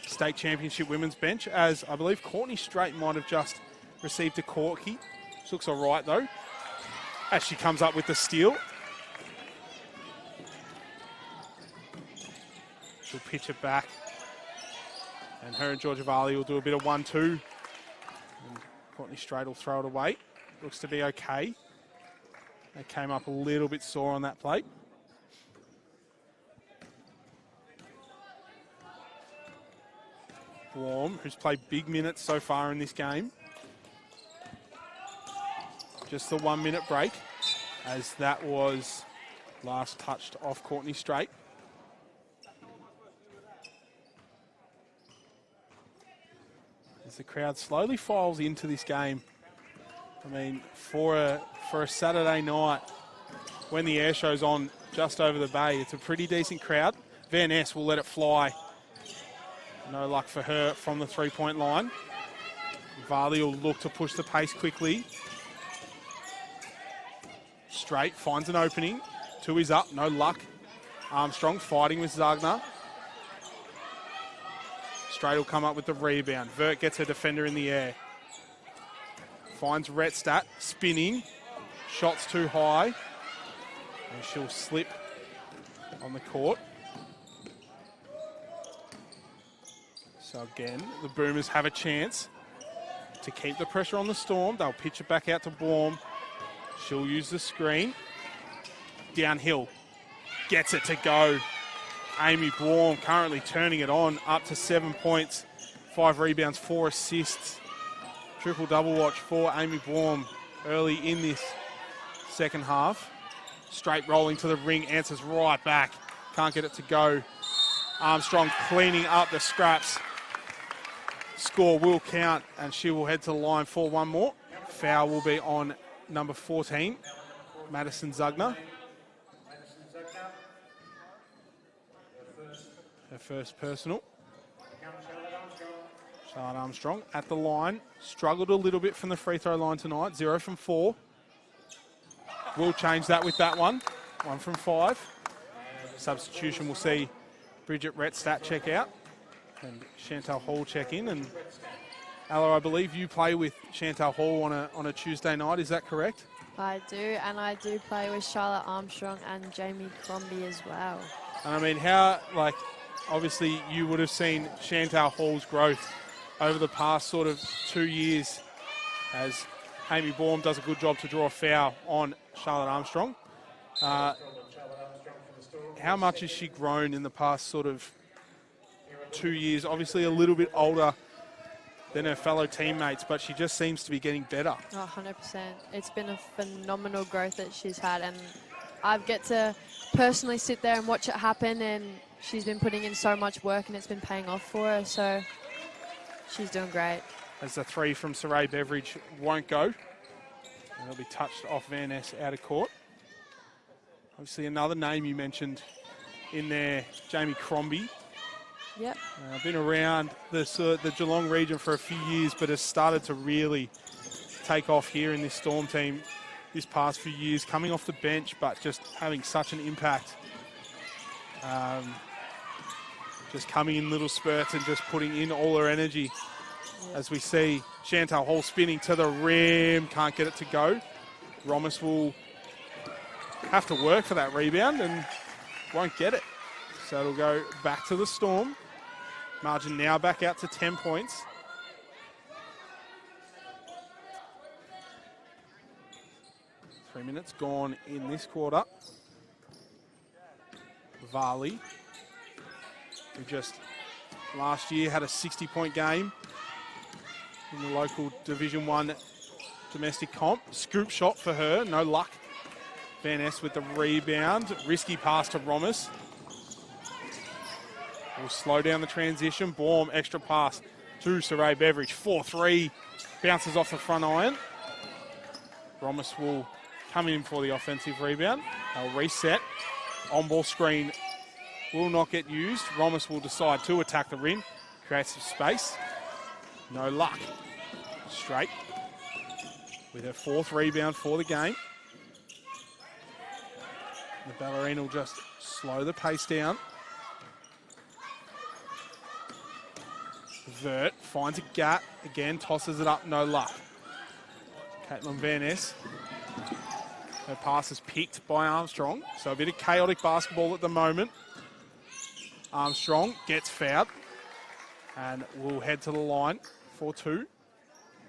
State Championship women's bench, as I believe Courtney Straight might have just received a corky. She looks all right, though, as she comes up with the steal. She'll pitch it back, and her and Georgia Varley will do a bit of 1-2. Courtney Straight will throw it away. Looks to be okay. They came up a little bit sore on that plate. Blorm, who's played big minutes so far in this game. Just the 1 minute break, as that was last touched off Courtney Straight. As the crowd slowly files into this game. I mean, for a Saturday night when the air show's on just over the bay, it's a pretty decent crowd. Van Ness will let it fly. No luck for her from the 3-point line. Varley will look to push the pace quickly. Straight finds an opening. 2 is up, no luck. Armstrong fighting with Zagner. Straight will come up with the rebound. Vert gets her defender in the air. Finds Retstadt, spinning. Shot's too high. And she'll slip on the court. So again, the Boomers have a chance to keep the pressure on the Storm. They'll pitch it back out to Blorm. She'll use the screen. Downhill. Gets it to go. Amy Blorm currently turning it on, up to 7 points, 5 rebounds, 4 assists. Triple-double watch for Amy Blorm early in this second half. Straight rolling to the ring, answers right back. Can't get it to go. Armstrong cleaning up the scraps. score will count, and she will head to the line for one more. Foul will be on number 14, Madison Zugner. Her first personal. Charlotte Armstrong at the line. Struggled a little bit from the free throw line tonight. 0 from 4. We'll change that with that one. 1 from 5. Substitution, we'll see Bridget Retstadt check out and Chantal Hall check in. And Ella, I believe you play with Chantal Hall on a Tuesday night. Is that correct? I do, and I do play with Charlotte Armstrong and Jamie Crombie as well. And I mean, how, like, obviously you would have seen Chantal Hall's growth over the past sort of 2 years as Amy Baum does a good job to draw a foul on Charlotte Armstrong. How much has she grown in the past sort of 2 years? Obviously a little bit older than her fellow teammates, but she just seems to be getting better. Oh, 100%. It's been a phenomenal growth that she's had, and I get to personally sit there and watch it happen, and she's been putting in so much work and it's been paying off for her, so she's doing great. As the 3 from Saray Beveridge won't go, and it'll be touched off Van Ness out of court. Obviously another name you mentioned in there, Jamie Crombie. Yep. Been around the Geelong region for a few years, but has started to really take off here in this Storm team this past few years, coming off the bench, but just having such an impact. Just coming in little spurts and just putting in all her energy. Yep. As we see Chantal Hall spinning to the rim, can't get it to go. Romas will have to work for that rebound and won't get it. So it'll go back to the Storm. Margin now back out to 10 points. Three minutes gone in this quarter. Varley, who just last year had a 60-point game in the local Division 1 domestic comp. Scoop shot for her, no luck. Van Ness with the rebound. Risky pass to Romas. Will slow down the transition. Baum, extra pass to Saray Beveridge. 4-3. Bounces off the front iron. Romas will come in for the offensive rebound. They'll reset. On-ball screen will not get used. Romas will decide to attack the rim. Create some space. No luck. Straight. With her 4th rebound for the game. The Bellarine will just slow the pace down. Vert finds a gap, again tosses it up, no luck. Caitlin Van Ness. Her pass is picked by Armstrong, so a bit of chaotic basketball at the moment. Armstrong gets fouled and will head to the line for 2.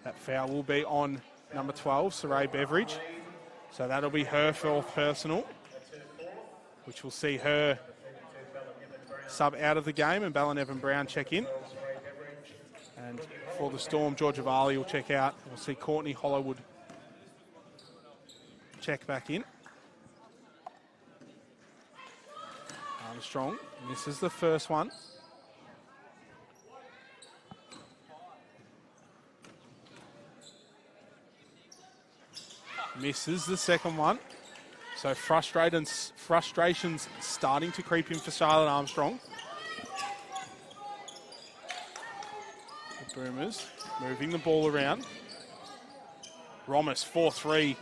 That foul will be on number 12, Saray Beveridge. So that'll be her 4th personal, which will see her sub out of the game and Ballin Evan Brown check in. And for the Storm, Georgia Varley will check out. We'll see Courtney Hollowood check back in. Armstrong misses the first one. Misses the second one. So frustrations starting to creep in for Charlotte Armstrong. The Boomers moving the ball around. Romas 4-3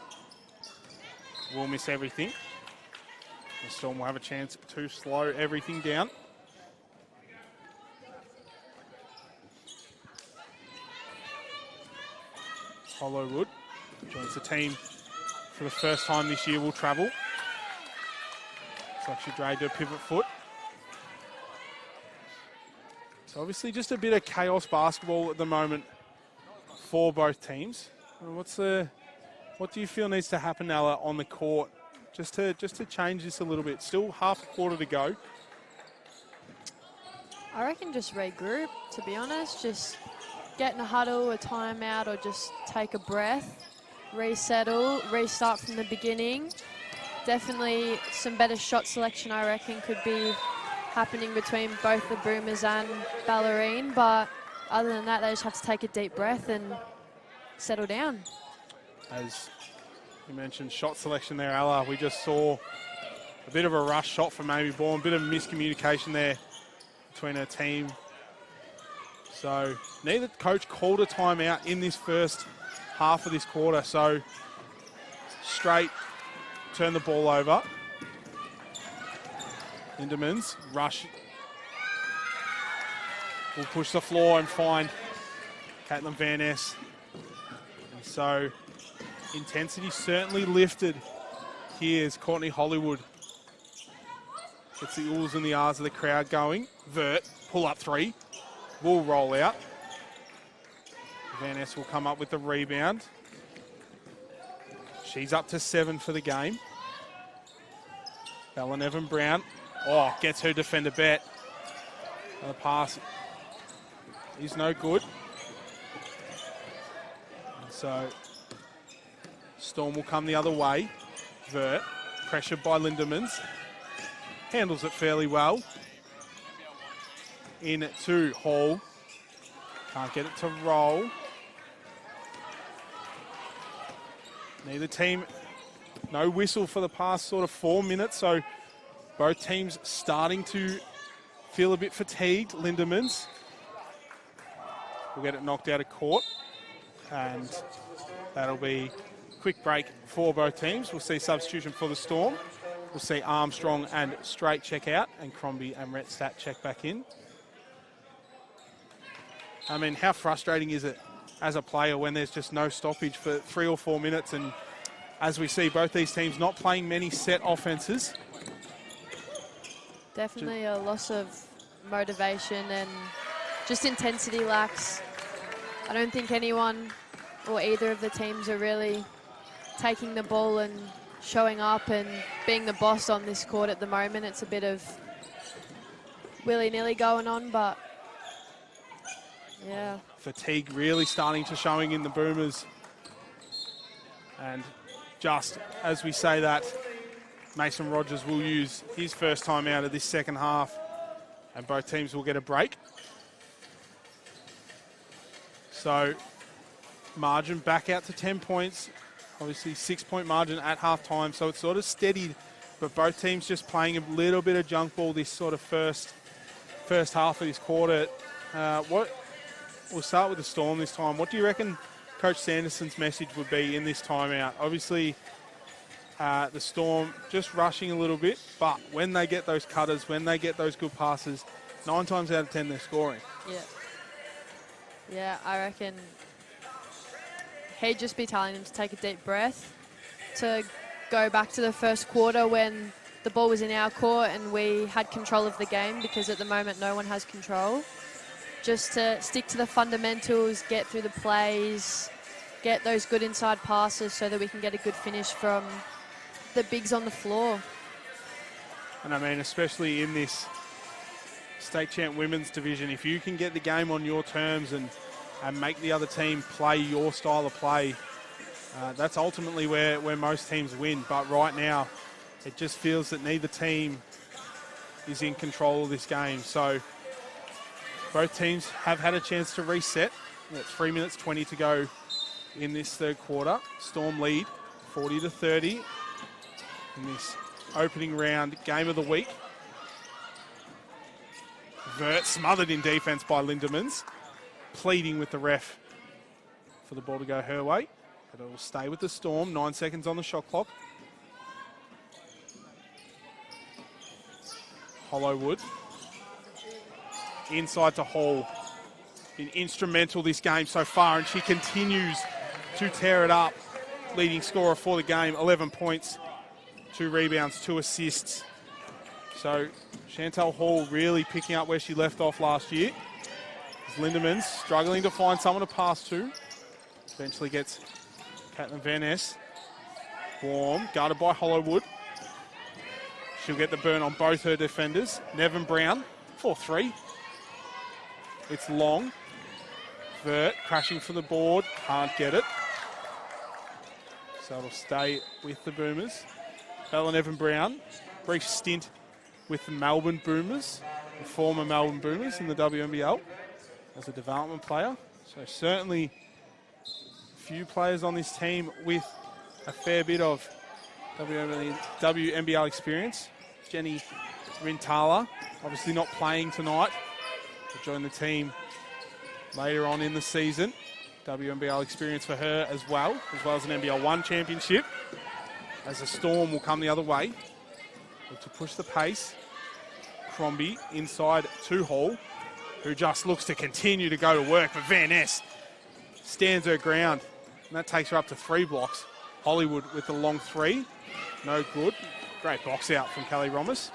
will miss everything. The Storm will have a chance to slow everything down. Hollowood joins the team for the first time this year, will travel. Looks like she dragged her pivot foot. So obviously just a bit of chaos basketball at the moment for both teams. What do you feel needs to happen, Ella, on the court just to change this a little bit? Still half a quarter to go. I reckon just regroup, to be honest. Just get in a huddle, a timeout, or just take a breath, resettle, restart from the beginning. Definitely some better shot selection, I reckon, could be happening between both the Boomers and Bellarine, but other than that, they just have to take a deep breath and settle down. As you mentioned, shot selection there, Ella. We just saw a bit of a rush shot from Amy Bourne, a bit of miscommunication there between her team. So neither coach called a timeout in this first half of this quarter. So straight, turn the ball over. Lindemans, rush. Will push the floor and find Caitlin Van Ness. And so intensity certainly lifted here as Courtney Hollywood gets the oohs and the ahs of the crowd going. Vert, pull up three, will roll out. Van Ness will come up with the rebound. She's up to 7 for the game. Bellarine Evan Brown, gets her defender bet. The pass is no good. So Storm will come the other way. Vert, pressured by Lindemans. Handles it fairly well. In to Hall. Can't get it to roll. Neither team, no whistle for the past sort of 4 minutes, so both teams starting to feel a bit fatigued. Lindemans will get it knocked out of court, and that'll be a quick break for both teams. We'll see substitution for the Storm. We'll see Armstrong and Straight check out, and Crombie and Retstat check back in. I mean, how frustrating is it as a player when there's just no stoppage for 3 or 4 minutes, and as we see, both these teams not playing many set offenses. Definitely a loss of motivation and just intensity lacks. I don't think anyone or either of the teams are really taking the ball and showing up and being the boss on this court at the moment. It's a bit of willy-nilly going on, but yeah. Fatigue really starting to showing in the Boomers. And just as we say that, Mason Rogers will use his first time out of this second half, and both teams will get a break. So margin back out to 10 points. Obviously 6-point margin at half time, so it's sort of steadied, but both teams just playing a little bit of junk ball this sort of first half of this quarter. We'll start with the Storm this time. What do you reckon Coach Sanderson's message would be in this timeout? Obviously, the Storm just rushing a little bit, but when they get those cutters, when they get those good passes, 9 times out of 10 they're scoring. Yeah, I reckon he'd just be telling them to take a deep breath, to go back to the first quarter when the ball was in our court and we had control of the game, because at the moment no one has control. Just to stick to the fundamentals, get through the plays, get those good inside passes so that we can get a good finish from the bigs on the floor. And I mean, especially in this state champ women's division, if you can get the game on your terms and make the other team play your style of play, that's ultimately where most teams win. But right now, it just feels that neither team is in control of this game. So both teams have had a chance to reset. 3 minutes 20 to go in this third quarter. Storm lead 40-30 in this opening round game of the week. Vert smothered in defense by Lindemans, pleading with the ref for the ball to go her way. But it will stay with the Storm. 9 seconds on the shot clock. Hollowwood. Inside to Hall. Been instrumental this game so far, and she continues to tear it up. Leading scorer for the game, 11 points, 2 rebounds, 2 assists. So Chantal Hall really picking up where she left off last year. Lindemans struggling to find someone to pass to. Eventually gets Caitlin Van Ness. Warm, guarded by Hollowwood. She'll get the burn on both her defenders. Nevin Brown, 4-3. It's long. Vert crashing for the board, can't get it. So it'll stay with the Boomers. Bellarine Evan Brown, brief stint with the Melbourne Boomers, the former Melbourne Boomers in the WNBL. as a development player. So certainly a few players on this team with a fair bit of WNBL experience. Jenny Rintala, obviously not playing tonight. Will join the team later on in the season. WNBL experience for her as well as an NBL 1 championship. As the Storm will come the other way. Look to push the pace. Crombie inside to Hall, who just looks to continue to go to work, but Van Ness stands her ground, and that takes her up to 3 blocks. Hollywood with the long 3, no good. Great box out from Kelly Romas.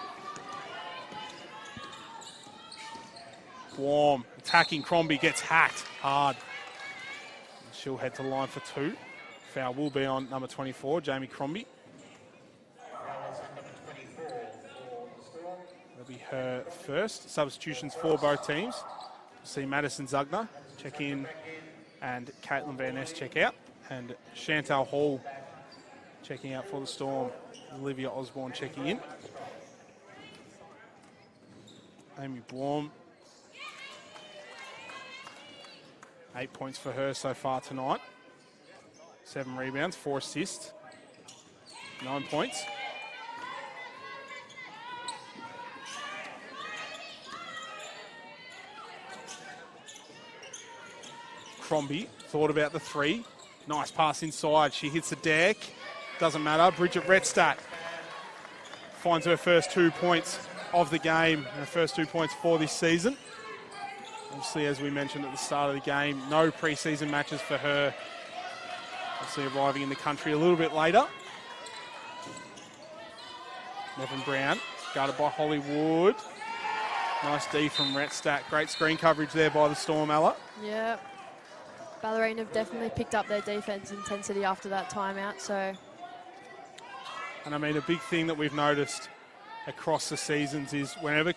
Warm, attacking Crombie, gets hacked hard. She'll head to the line for 2. Foul will be on number 24, Jamie Crombie. That'll be her first. Substitutions for both teams. We'll see Madison Zugner check in and Caitlin Van Ness check out. And Chantal Hall checking out for the Storm. Olivia Osborne checking in. Amy Blom. 8 points for her so far tonight. 7 rebounds, 4 assists, 9 points. Crombie thought about the 3. Nice pass inside. She hits the deck. Doesn't matter. Bridget Rettstadt finds her first 2 points of the game, and her first 2 points for this season. Obviously, as we mentioned at the start of the game, no pre-season matches for her. Obviously arriving in the country a little bit later. Nevin Brown, guarded by Hollywood. Nice D from Rettstadt. Great screen coverage there by the Storm, Ella. Yeah. Bellarine have definitely picked up their defense intensity after that timeout, so. And I mean, a big thing that we've noticed across the seasons is whenever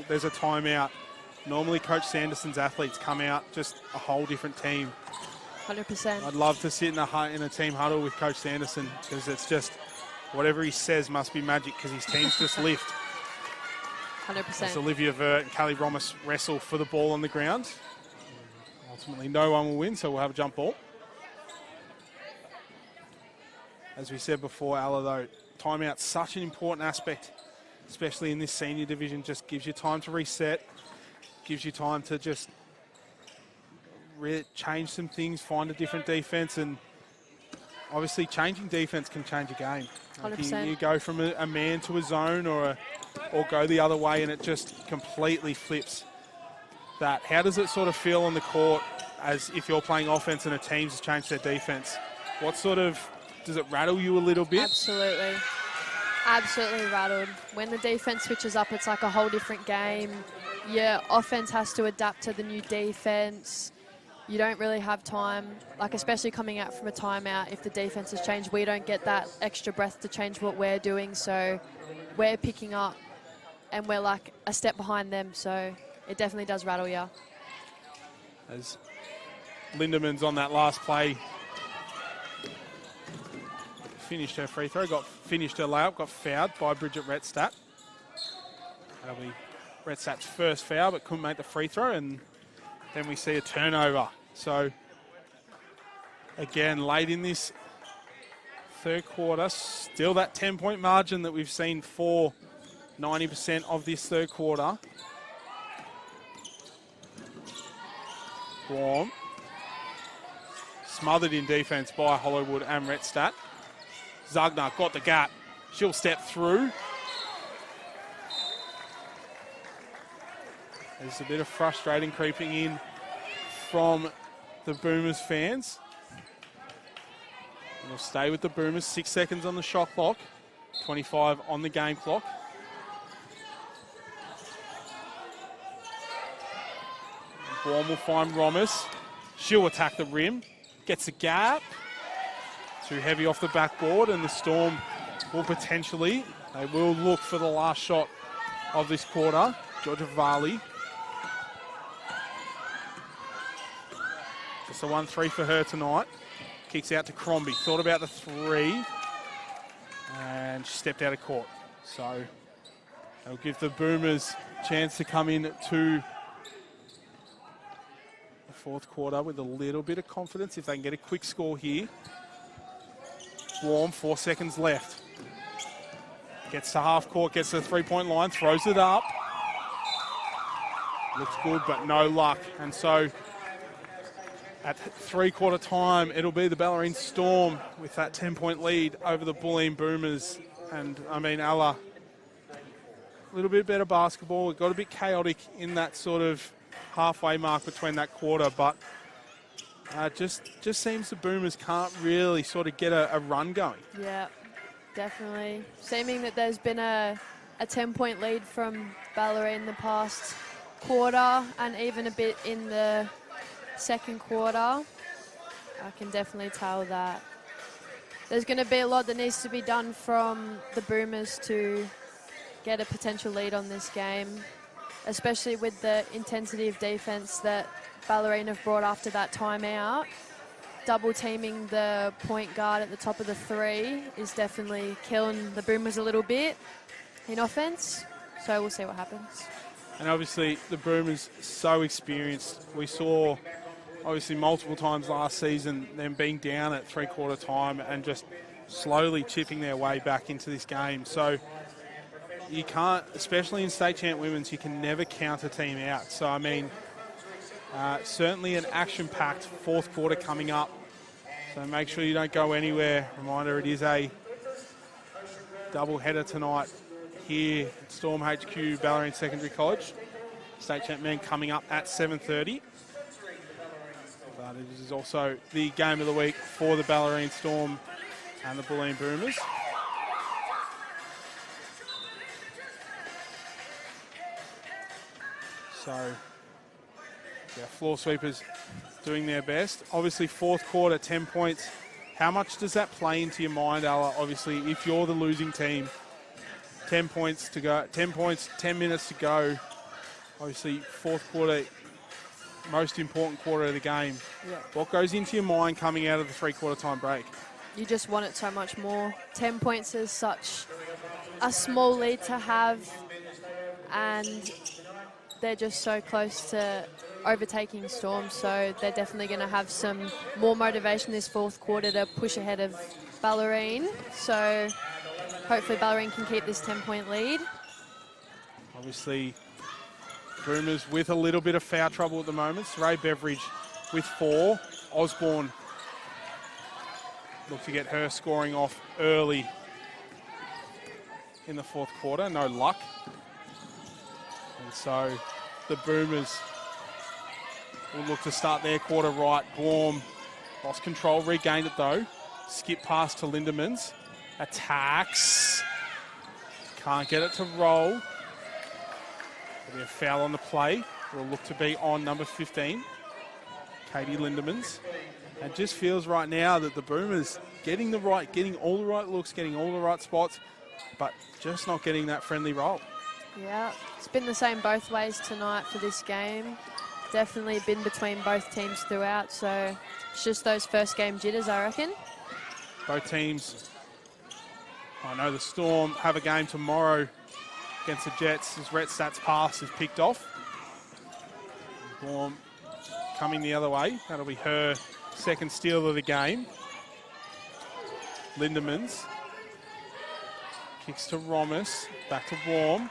there's a timeout, normally Coach Sanderson's athletes come out just a whole different team. 100%. I'd love to sit in a team huddle with Coach Sanderson, because it's just whatever he says must be magic, because his teams just lift. 100%. As Olivia Vert and Callie Romas wrestle for the ball on the ground. Ultimately, no one will win, so we'll have a jump ball. As we said before, Ella, though, timeout's such an important aspect, especially in this senior division. Just gives you time to reset, gives you time to just change some things, find a different defense, and obviously changing defense can change a game. 100%. You go from a man to a zone or go the other way, and it just completely flips that. How does it sort of feel on the court as if you're playing offense and a team's changed their defense? What sort of, does it rattle you a little bit? Absolutely. Absolutely rattled. When the defense switches up, it's like a whole different game. Your offense has to adapt to the new defense. You don't really have time, like especially coming out from a timeout, if the defense has changed, we don't get that extra breath to change what we're doing. So we're picking up and we're like a step behind them. So it definitely does rattle you. As Lindeman's on that last play, finished her free throw, finished her layup, got fouled by Bridget Rettstadt. That'll be Rettstadt's first foul, but couldn't make the free throw, and then we see a turnover. So again, late in this third quarter, still that 10-point margin that we've seen for 90% of this third quarter. Warm. Smothered in defense by Hollywood and Rettstadt. Zugner got the gap. She'll step through. There's a bit of frustrating creeping in from the Boomers fans. And we'll stay with the Boomers. 6 seconds on the shot clock. 25 on the game clock. Baum will find Romas. She'll attack the rim. Gets a gap. Too heavy off the backboard, and the Storm will potentially, they will look for the last shot of this quarter. Georgia Varley. Just a 1-3 for her tonight. Kicks out to Crombie. Thought about the 3. And she stepped out of court. So that'll give the Boomers a chance to come in to Fourth quarter with a little bit of confidence if they can get a quick score here. Warm, 4 seconds left. Gets to half court, gets to the three-point line, throws it up. Looks good, but no luck. And so at three-quarter time, it'll be the Bellarine Storm with that 10-point lead over the Bulleen Boomers. And, I mean, Ella, a little bit better basketball. It got a bit chaotic in that sort of halfway mark between that quarter, but just seems the Boomers can't really sort of get a run going. Yeah, definitely. Seeming that there's been a 10-point lead from Bellarine the past quarter and even a bit in the second quarter. I can definitely tell that there's going to be a lot that needs to be done from the Boomers to get a potential lead on this game, especially with the intensity of defense that Bellarine have brought after that timeout. Double teaming the point guard at the top of the three is definitely killing the Boomers a little bit in offense. So we'll see what happens. And obviously the Boomers so experienced. We saw obviously multiple times last season them being down at three-quarter time and just slowly chipping their way back into this game. So you can't, especially in state champ women's, you can never count a team out. So, I mean, certainly an action-packed fourth quarter coming up. So make sure you don't go anywhere. Reminder, it is a double-header tonight here at Storm HQ, Bellarine Secondary College. State champ men coming up at 7:30. But it is also the game of the week for the Bellarine Storm and the Bulleen Boomers. So, yeah, floor sweepers doing their best. Obviously, fourth quarter, 10 points. How much does that play into your mind, Ella? Obviously, if you're the losing team, 10 points to go, 10 points, 10 minutes to go. Obviously, fourth quarter, most important quarter of the game. Yeah. What goes into your mind coming out of the three-quarter time break? You just want it so much more. 10 points is such a small lead to have, and they're just so close to overtaking Storm, so they're definitely going to have some more motivation this fourth quarter to push ahead of Bellarine. So hopefully Bellarine can keep this 10-point lead. Obviously, Boomers with a little bit of foul trouble at the moment. Ray Beveridge with 4. Osborne look to get her scoring off early in the fourth quarter. No luck. And so the Boomers will look to start their quarter right. Blom lost control, regained it though. Skip pass to Lindemans. Attacks. Can't get it to roll. There'll be a foul on the play. Will look to be on number 15, Katie Lindemans. And just feels right now that the Boomers getting all the right looks, getting all the right spots, but just not getting that friendly roll. Yeah, it's been the same both ways tonight for this game. Definitely been between both teams throughout, so it's just those first game jitters, I reckon. Both teams, I know the Storm have a game tomorrow against the Jets as Rhett Stats' pass is picked off. Blom coming the other way. That'll be her second steal of the game. Lindemans kicks to Romus, back to Blom.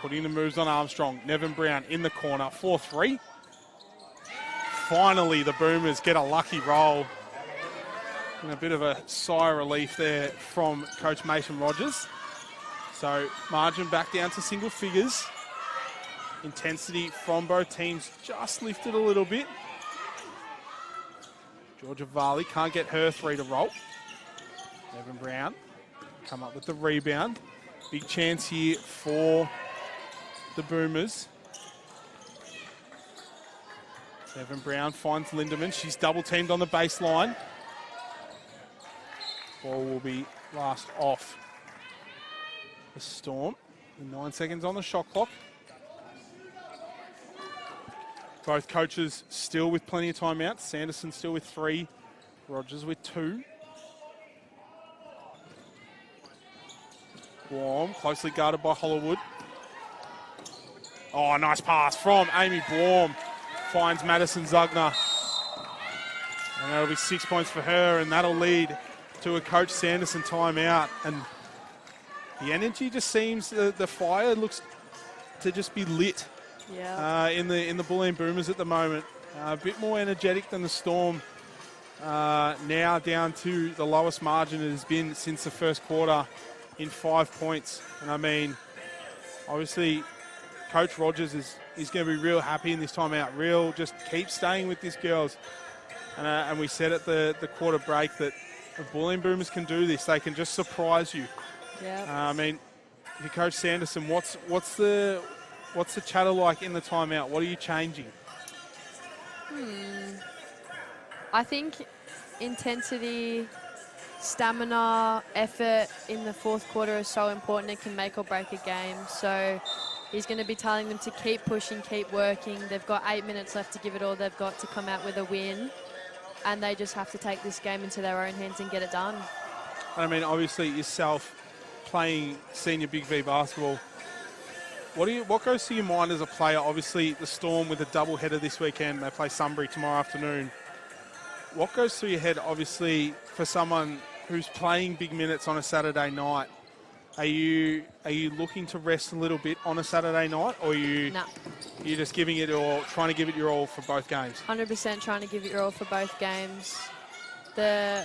Putting the moves on Armstrong. Nevin Brown in the corner, 4-3. Finally, the Boomers get a lucky roll. And a bit of a sigh of relief there from Coach Mason Rogers. So margin back down to single figures. Intensity from both teams just lifted a little bit. Georgia Varley can't get her 3 to roll. Nevin Brown come up with the rebound. Big chance here for the Boomers. Nevin Brown finds Lindemann. She's double teamed on the baseline. Ball will be last off the Storm. And 9 seconds on the shot clock. Both coaches still with plenty of timeouts. Sanderson still with 3. Rogers with 2. Warm, closely guarded by Hollywood. Oh, nice pass from Amy Blom. Finds Madison Zugner. And that'll be 6 points for her, and that'll lead to a Coach Sanderson timeout. And the energy just seems, the fire looks to just be lit in the Bulleen Boomers at the moment. A bit more energetic than the Storm. Now down to the lowest margin it has been since the first quarter in 5 points. And I mean, obviously, Coach Rogers is going to be real happy in this timeout. Just keep staying with these girls. And we said at the quarter break that the Bulleen Boomers can do this. They can just surprise you. Yeah. I mean, if you're Coach Sanderson, what's the chatter like in the timeout? What are you changing? I think intensity, stamina, effort in the fourth quarter is so important. It can make or break a game. So he's going to be telling them to keep pushing, keep working. They've got 8 minutes left to give it all they've got to come out with a win. And they just have to take this game into their own hands and get it done. I mean, obviously, yourself playing senior Big V basketball, what goes through your mind as a player? Obviously, the Storm with a double-header this weekend. They play Sunbury tomorrow afternoon. What goes through your head, obviously, for someone who's playing big minutes on a Saturday night? Are you looking to rest a little bit on a Saturday night, or are you just giving it all, trying to give it your all for both games? 100% trying to give it your all for both games. The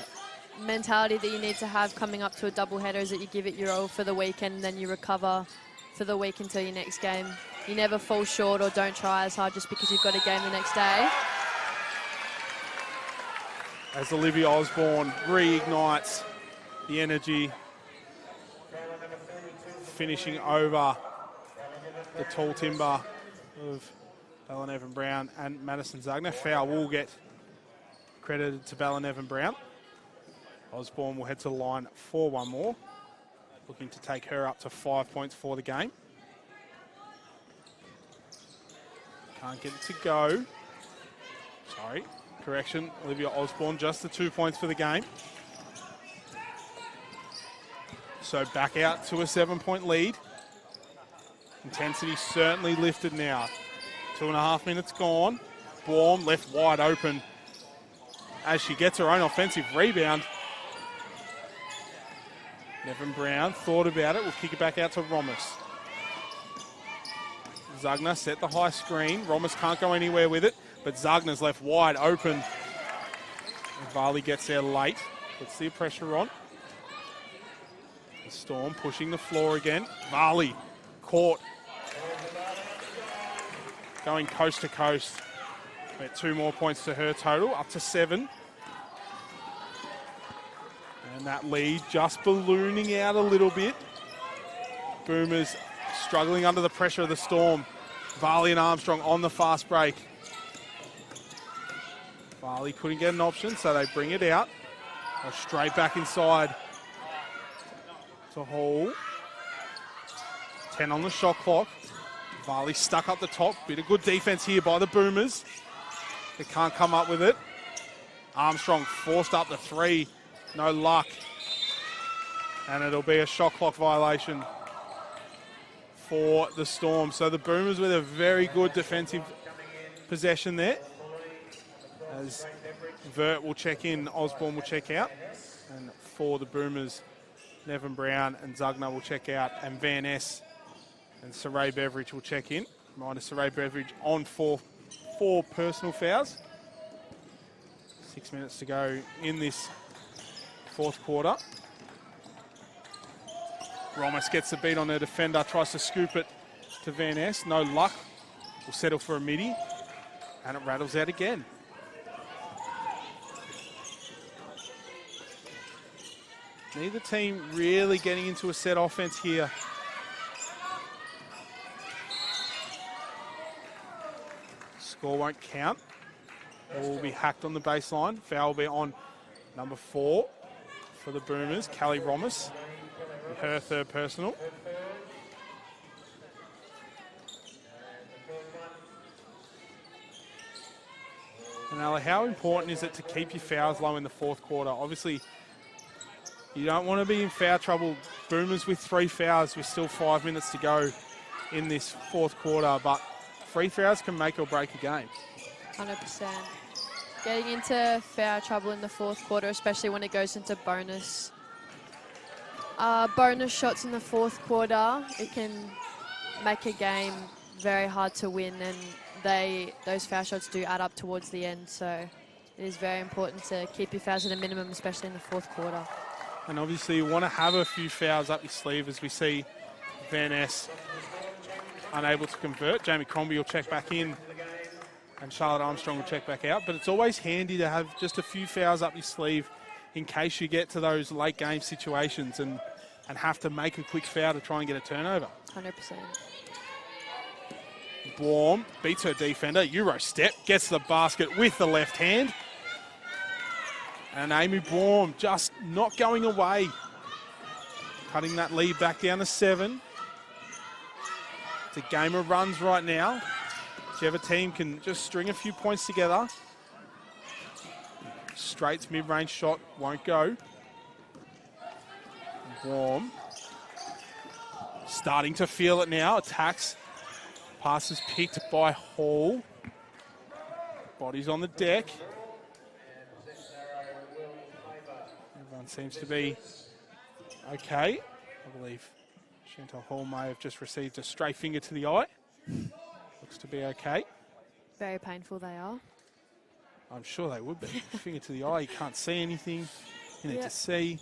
mentality that you need to have coming up to a doubleheader is that you give it your all for the weekend and then you recover for the week until your next game. You never fall short or don't try as hard just because you've got a game the next day. As Olivia Osborne reignites the energy, finishing over the tall timber of Bellarine Brown and Madison Zugner. Foul will get credited to Bellarine Brown. Osborne will head to the line for one more, looking to take her up to 5 points for the game. Can't get it to go. Sorry, correction. Olivia Osborne, just the 2 points for the game. So back out to a 7-point lead. Intensity certainly lifted now. 2.5 minutes gone. Blom left wide open as she gets her own offensive rebound. Nevin Brown thought about it. We'll kick it back out to Romas. Zugner set the high screen. Romas can't go anywhere with it, but Zugner's left wide open. And Varley gets there late. Puts the pressure on. The Storm pushing the floor again. Varley caught. Going coast to coast. At 2 more points to her total, up to 7. And that lead just ballooning out a little bit. Boomers struggling under the pressure of the Storm. Varley and Armstrong on the fast break. Varley couldn't get an option, so they bring it out. Go straight back inside to Hall. 10 on the shot clock. Varley stuck up the top. Bit of good defense here by the Boomers. They can't come up with it. Armstrong forced up the 3. No luck. And it'll be a shot clock violation for the Storm. So the Boomers with a very good defensive possession there. As Vert will check in, Osborne will check out. And for the Boomers, Nevin Brown and Zugner will check out. And Van Ness and Saray Beveridge will check in. Reminder, Saray Beveridge on four personal fouls. 6 minutes to go in this fourth quarter. Romas gets the beat on her defender, tries to scoop it to Van Ness. No luck. Will settle for a midi. And it rattles out again. Neither team really getting into a set offense here. Score won't count. Ball will be hacked on the baseline. Foul will be on number 4 for the Boomers, Callie Romas. Her third personal. And Ella, how important is it to keep your fouls low in the fourth quarter? Obviously, you don't want to be in foul trouble. Boomers with 3 fouls with still 5 minutes to go in this fourth quarter, but free throws can make or break a game. 100%. Getting into foul trouble in the fourth quarter, especially when it goes into bonus shots in the fourth quarter, it can make a game very hard to win, and those foul shots do add up towards the end. So it is very important to keep your fouls at a minimum, especially in the fourth quarter. And obviously you want to have a few fouls up your sleeve, as we see Van Ness unable to convert. Jamie Crombie will check back in and Charlotte Armstrong will check back out. But it's always handy to have just a few fouls up your sleeve in case you get to those late game situations and have to make a quick foul to try and get a turnover. 100%. Blom beats her defender. Euro step, gets the basket with the left hand. And Amy Blom just not going away. Cutting that lead back down to 7. It's a game of runs right now. Whichever team can just string a few points together. Straight's mid-range shot won't go. Blom starting to feel it now. Attacks. Pass is picked by Hall. Bodies on the deck. Everyone seems to be okay. I believe Chantal Hall may have just received a stray finger to the eye. Looks to be okay. Very painful they are. I'm sure they would be. Finger to the eye, you can't see anything. You need to see.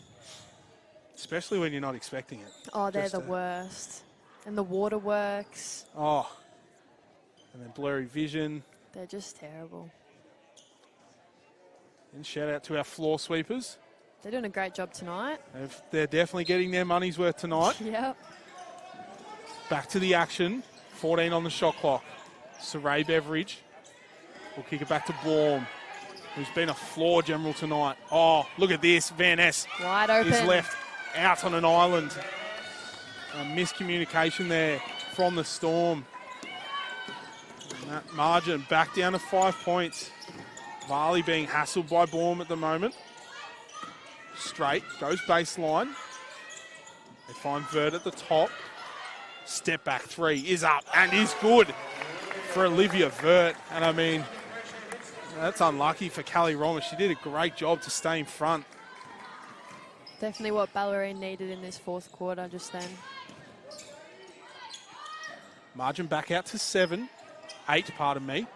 Especially when you're not expecting it. Oh, they're the worst. And the waterworks. Oh. And then blurry vision. They're just terrible. And shout out to our floor sweepers. They're doing a great job tonight. They're definitely getting their money's worth tonight. Yep. Back to the action. 14 on the shot clock. Saray Beveridge will kick it back to Blom, who's been a floor general tonight. Oh, look at this. Van Ness wide open. Is left out on an island. A miscommunication there from the Storm. And that margin back down to 5 points. Varley being hassled by Blom at the moment. Straight, goes baseline. They find Vert at the top. Step back three is up and is good for Olivia Vert. And I mean, that's unlucky for Callie Roma. She did a great job to stay in front. Definitely what Bellarine needed in this fourth quarter just then. Margin back out to 8, pardon me.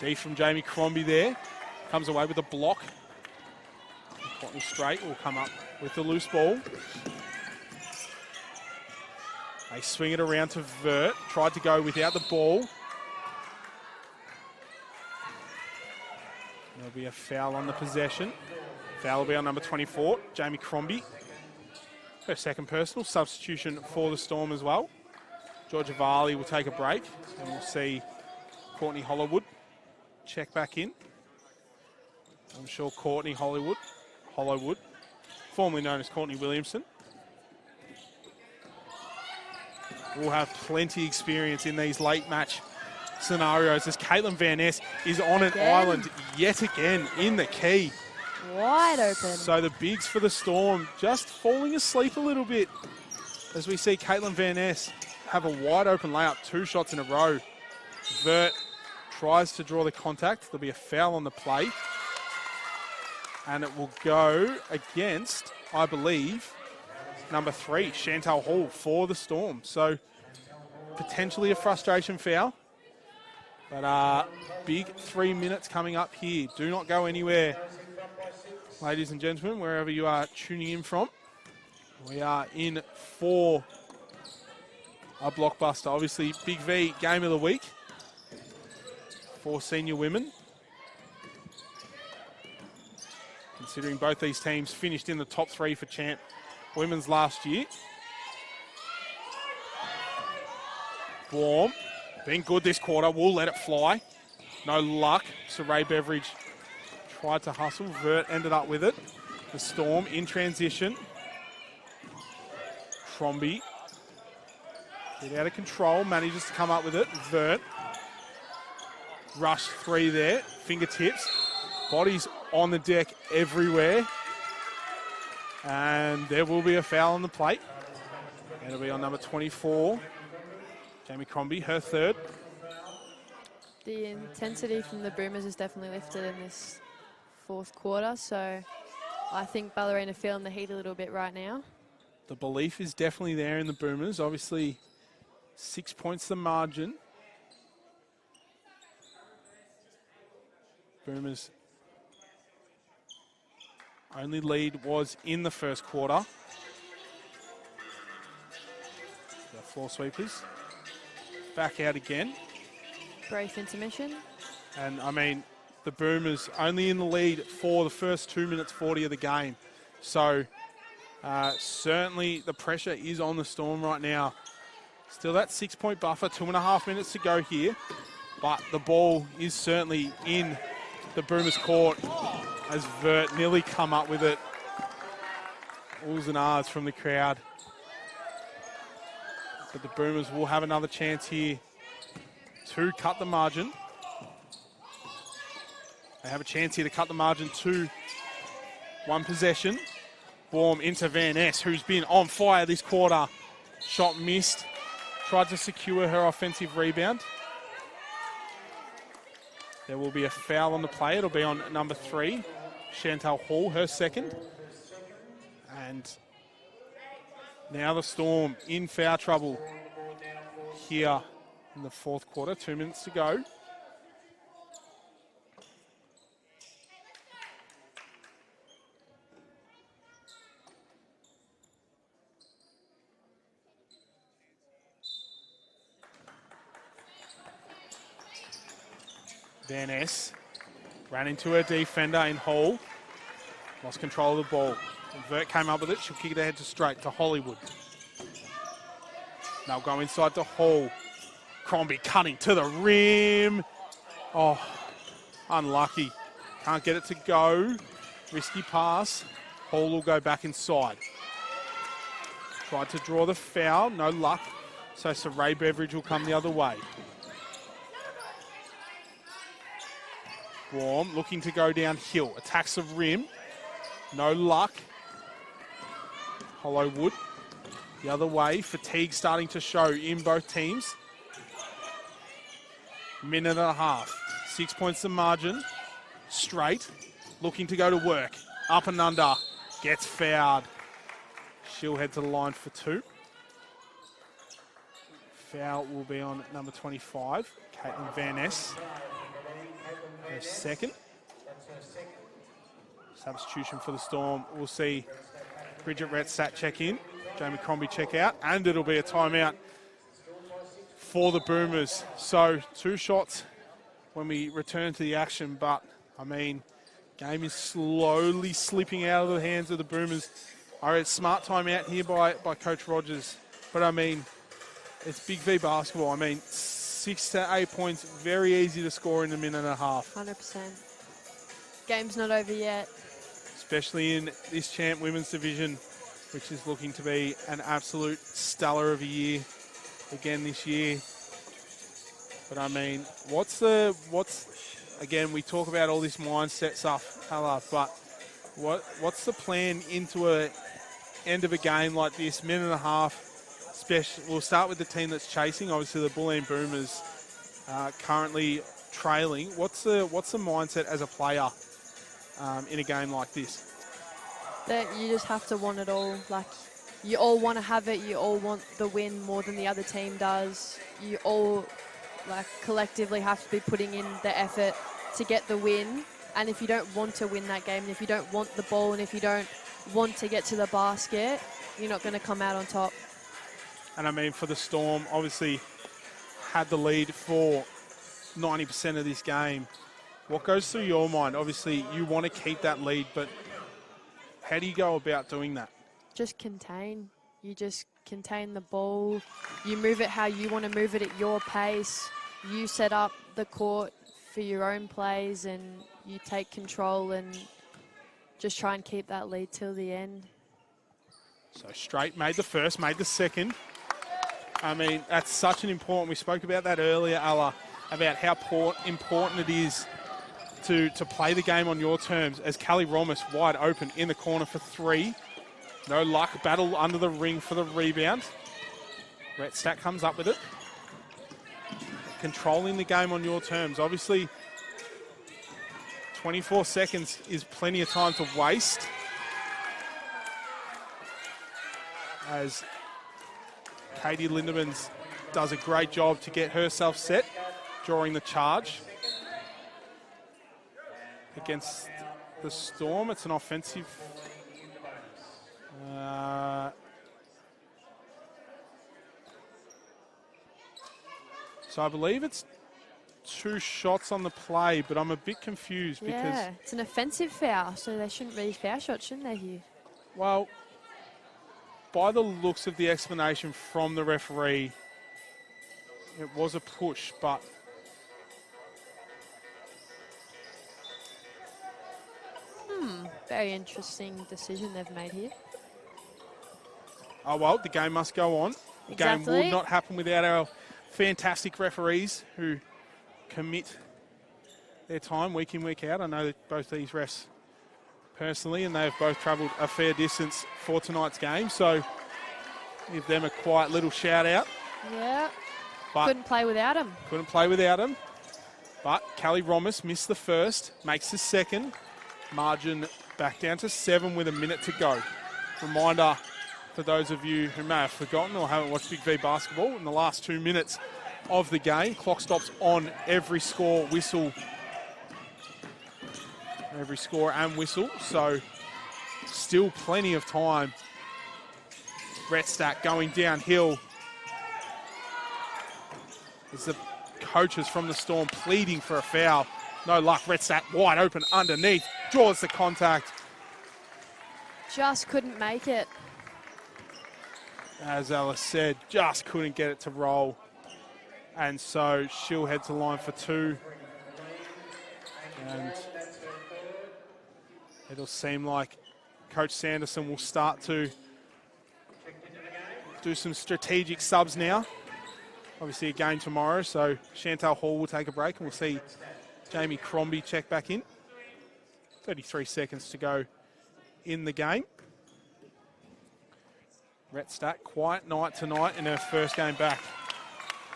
D from Jamie Crombie there. Comes away with a block. Courtney Straight will come up with the loose ball. They swing it around to Vert. Tried to go without the ball. There'll be a foul on the possession. Foul will be on number 24, Jamie Crombie. Her second personal substitution for the Storm as well. Georgia Varley will take a break and we'll see Courtney Hollywood check back in. I'm sure Courtney Hollywood, formerly known as Courtney Williamson, will have plenty of experience in these late match scenarios as Caitlin Van Ness is on an island yet again in the key. Wide open. So the bigs for the Storm just falling asleep a little bit as we see Caitlin Van Ness have a wide open layup, 2 shots in a row. Vert tries to draw the contact. There'll be a foul on the play. And it will go against, I believe, number 3, Chantal Hall for the Storm. So potentially a frustration foul. But big 3 minutes coming up here. Do not go anywhere, ladies and gentlemen, wherever you are tuning in from. We are in for a blockbuster. Obviously, Big V game of the week for senior women. Considering both these teams finished in the top 3 for champ women's last year. Blom, been good this quarter, will let it fly. No luck. Saray Beveridge tried to hustle. Vert ended up with it. The Storm in transition. Crombie, get out of control, manages to come up with it. Vert, rush 3 there, fingertips. Bodies on the deck everywhere. And there will be a foul on the plate. It'll be on number 24, Jamie Crombie, her third. The intensity from the Boomers is definitely lifted in this fourth quarter, so I think Bellarine are feeling the heat a little bit right now. The belief is definitely there in the Boomers. Obviously, 6 points the margin. Boomers' only lead was in the first quarter. The floor sweepers back out again. Brief intermission. And I mean, the Boomers only in the lead for the first 2 minutes 40 of the game. So certainly the pressure is on the Storm right now. Still that 6 point buffer, 2.5 minutes to go here. But the ball is certainly in the Boomers' court as Vert nearly come up with it. Oohs and ahs from the crowd. But the Boomers will have another chance here to cut the margin. They have a chance here to cut the margin to one possession. Baum into Van Ness, who's been on fire this quarter. Shot missed. Tried to secure her offensive rebound. There will be a foul on the play. It'll be on number 3, Chantal Hall, her second. And now the Storm in foul trouble here in the fourth quarter. 2 minutes to go. Van Ness ran into her defender in Hall. Lost control of the ball. And Vert came up with it. She'll kick it ahead to straight to Hollywood. Now go inside to Hall. Crombie cutting to the rim. Oh, unlucky. Can't get it to go. Risky pass. Hall will go back inside. Tried to draw the foul. No luck. So Saray Beveridge will come the other way. Warm looking to go downhill. Attacks the rim. No luck. Hollowwood the other way. Fatigue starting to show in both teams. Minute and a half. 6 points the margin. Straight. Looking to go to work. Up and under. Gets fouled. She'll head to the line for 2. Foul will be on number 25, Caitlin Van Ness. Her second. Substitution for the Storm. We'll see Bridget Retstat check in, Jamie Crombie check out, and it'll be a timeout for the Boomers. So 2 shots when we return to the action, but I mean, game is slowly slipping out of the hands of the Boomers. All right, smart timeout here by Coach Rogers, but I mean, it's Big V basketball. I mean, 6 to 8 points, very easy to score in a minute and a half. 100%. Game's not over yet. Especially in this champ women's division, which is looking to be an absolute stellar of a year again this year. But I mean, again, we talk about all this mindset stuff, but what's the plan into a end of a game like this, minute and a half? We'll start with the team that's chasing. Obviously, the Bulleen Boomers currently trailing. What's the mindset as a player in a game like this? That you just have to want it all. Like, you all want to have it. You all want the win more than the other team does. You all, like, collectively have to be putting in the effort to get the win. And if you don't want to win that game, and if you don't want the ball, and if you don't want to get to the basket, you're not going to come out on top. And I mean, for the Storm, obviously had the lead for 90% of this game. What goes through your mind? Obviously, you want to keep that lead, but how do you go about doing that? Just contain. You just contain the ball. You move it how you want to move it at your pace. You set up the court for your own plays, and you take control and just try and keep that lead till the end. So Straight made the first, made the second. I mean, that's such an important, we spoke about that earlier, Ella, about how important it is to play the game on your terms, as Callie Romas wide open in the corner for 3. No luck, battle under the ring for the rebound. Retstat comes up with it. controlling the game on your terms. Obviously, 24 seconds is plenty of time to waste. As Katie Lindemans does a great job to get herself set, drawing the charge against the Storm. It's an offensive. So I believe it's 2 shots on the play, but I'm a bit confused because, Yeah, it's an offensive foul, so they shouldn't be foul shots, shouldn't they, Hugh? well, by the looks of the explanation from the referee, it was a push, but Very interesting decision they've made here. oh well, the game must go on. The game Exactly. would not happen without our fantastic referees who commit their time week in, week out. I know that both these refs personally, and they've both travelled a fair distance for tonight's game, so give them a quiet little shout out. Yeah, But couldn't play without him. couldn't play without him. But Callie Romas missed the first, makes the second. Margin back down to 7 with a minute to go. Reminder for those of you who may have forgotten or haven't watched Big V basketball, in the last 2 minutes of the game, clock stops on every score, whistle, every score and whistle. So still plenty of time. Retstack going downhill. As the coaches from the Storm pleading for a foul. No luck. Retstack wide open underneath. Draws the contact. Just couldn't make it. As Alice said, just couldn't get it to roll. And so she'll head to line for 2. And it'll seem like Coach Sanderson will start to do some strategic subs now. Obviously a game tomorrow, so Chantal Hall will take a break and we'll see Jamie Crombie check back in. 33 seconds to go in the game. Retstack, quiet night tonight in her first game back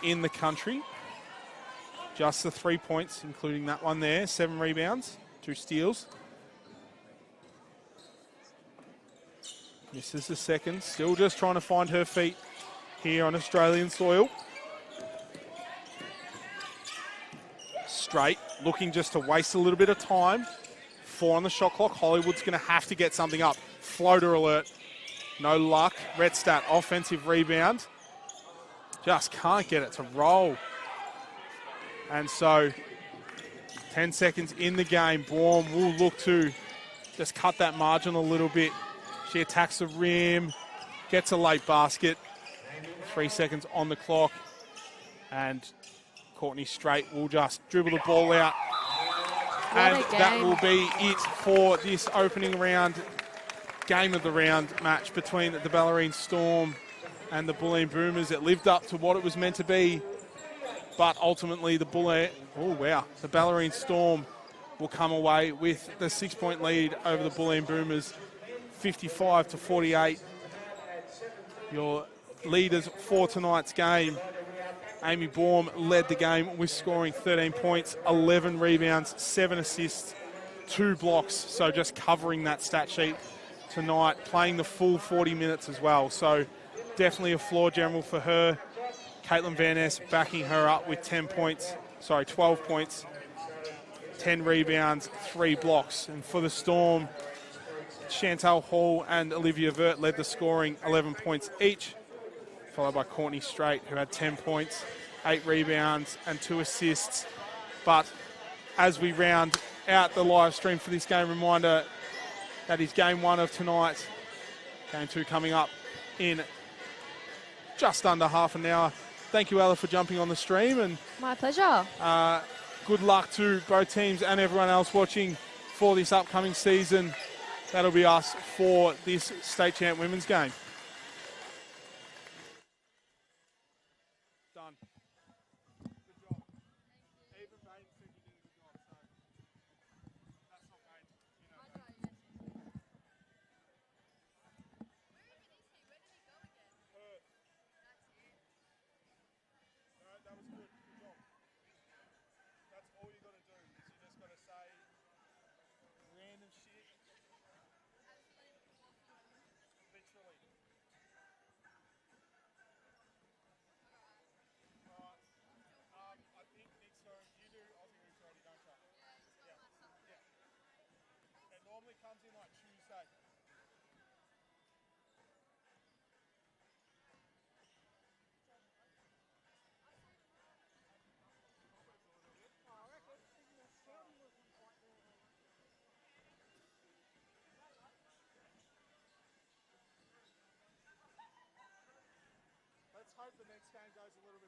in the country. Just the 3 points, including that one there. 7 rebounds, 2 steals. Misses the second, still just trying to find her feet here on Australian soil. Straight, looking just to waste a little bit of time. 4 on the shot clock. Hollywood's going to have to get something up. Floater alert. No luck. Retstack, offensive rebound. Just can't get it to roll. And so, 10 seconds in the game. Baum will look to just cut that margin a little bit. She attacks the rim, gets a late basket. 3 seconds on the clock. And Courtney Straight will just dribble the ball out. And that will be it for this opening round, game of the round match between the Bellarine Storm and the Bulleen Boomers. It lived up to what it was meant to be, but ultimately the Bellarine Storm will come away with the 6-point lead over the Bulleen Boomers, 55-48. Your leaders for tonight's game. Amy Baum led the game with scoring 13 points, 11 rebounds, 7 assists, 2 blocks. So just covering that stat sheet tonight, playing the full 40 minutes as well. So definitely a floor general for her. Caitlin Van Ness backing her up with 12 points, 10 rebounds, 3 blocks. And for the Storm, Chantal Hall and Olivia Vert led the scoring, 11 points each, followed by Courtney Straight, who had 10 points, 8 rebounds and 2 assists. But as we round out the live stream for this game, reminder that is game 1 of tonight. Game 2 coming up in just under half an hour. Thank you, Ella, for jumping on the stream. And My pleasure. good luck to both teams and everyone else watching for this upcoming season. That'll be us for this state champ women's game. Done. Good job. Even Bain said you did a good job, so that's not Bain. You know Bain. Perth. No, that was good. Good job. normally comes in like Tuesday. Let's hope the next game goes a little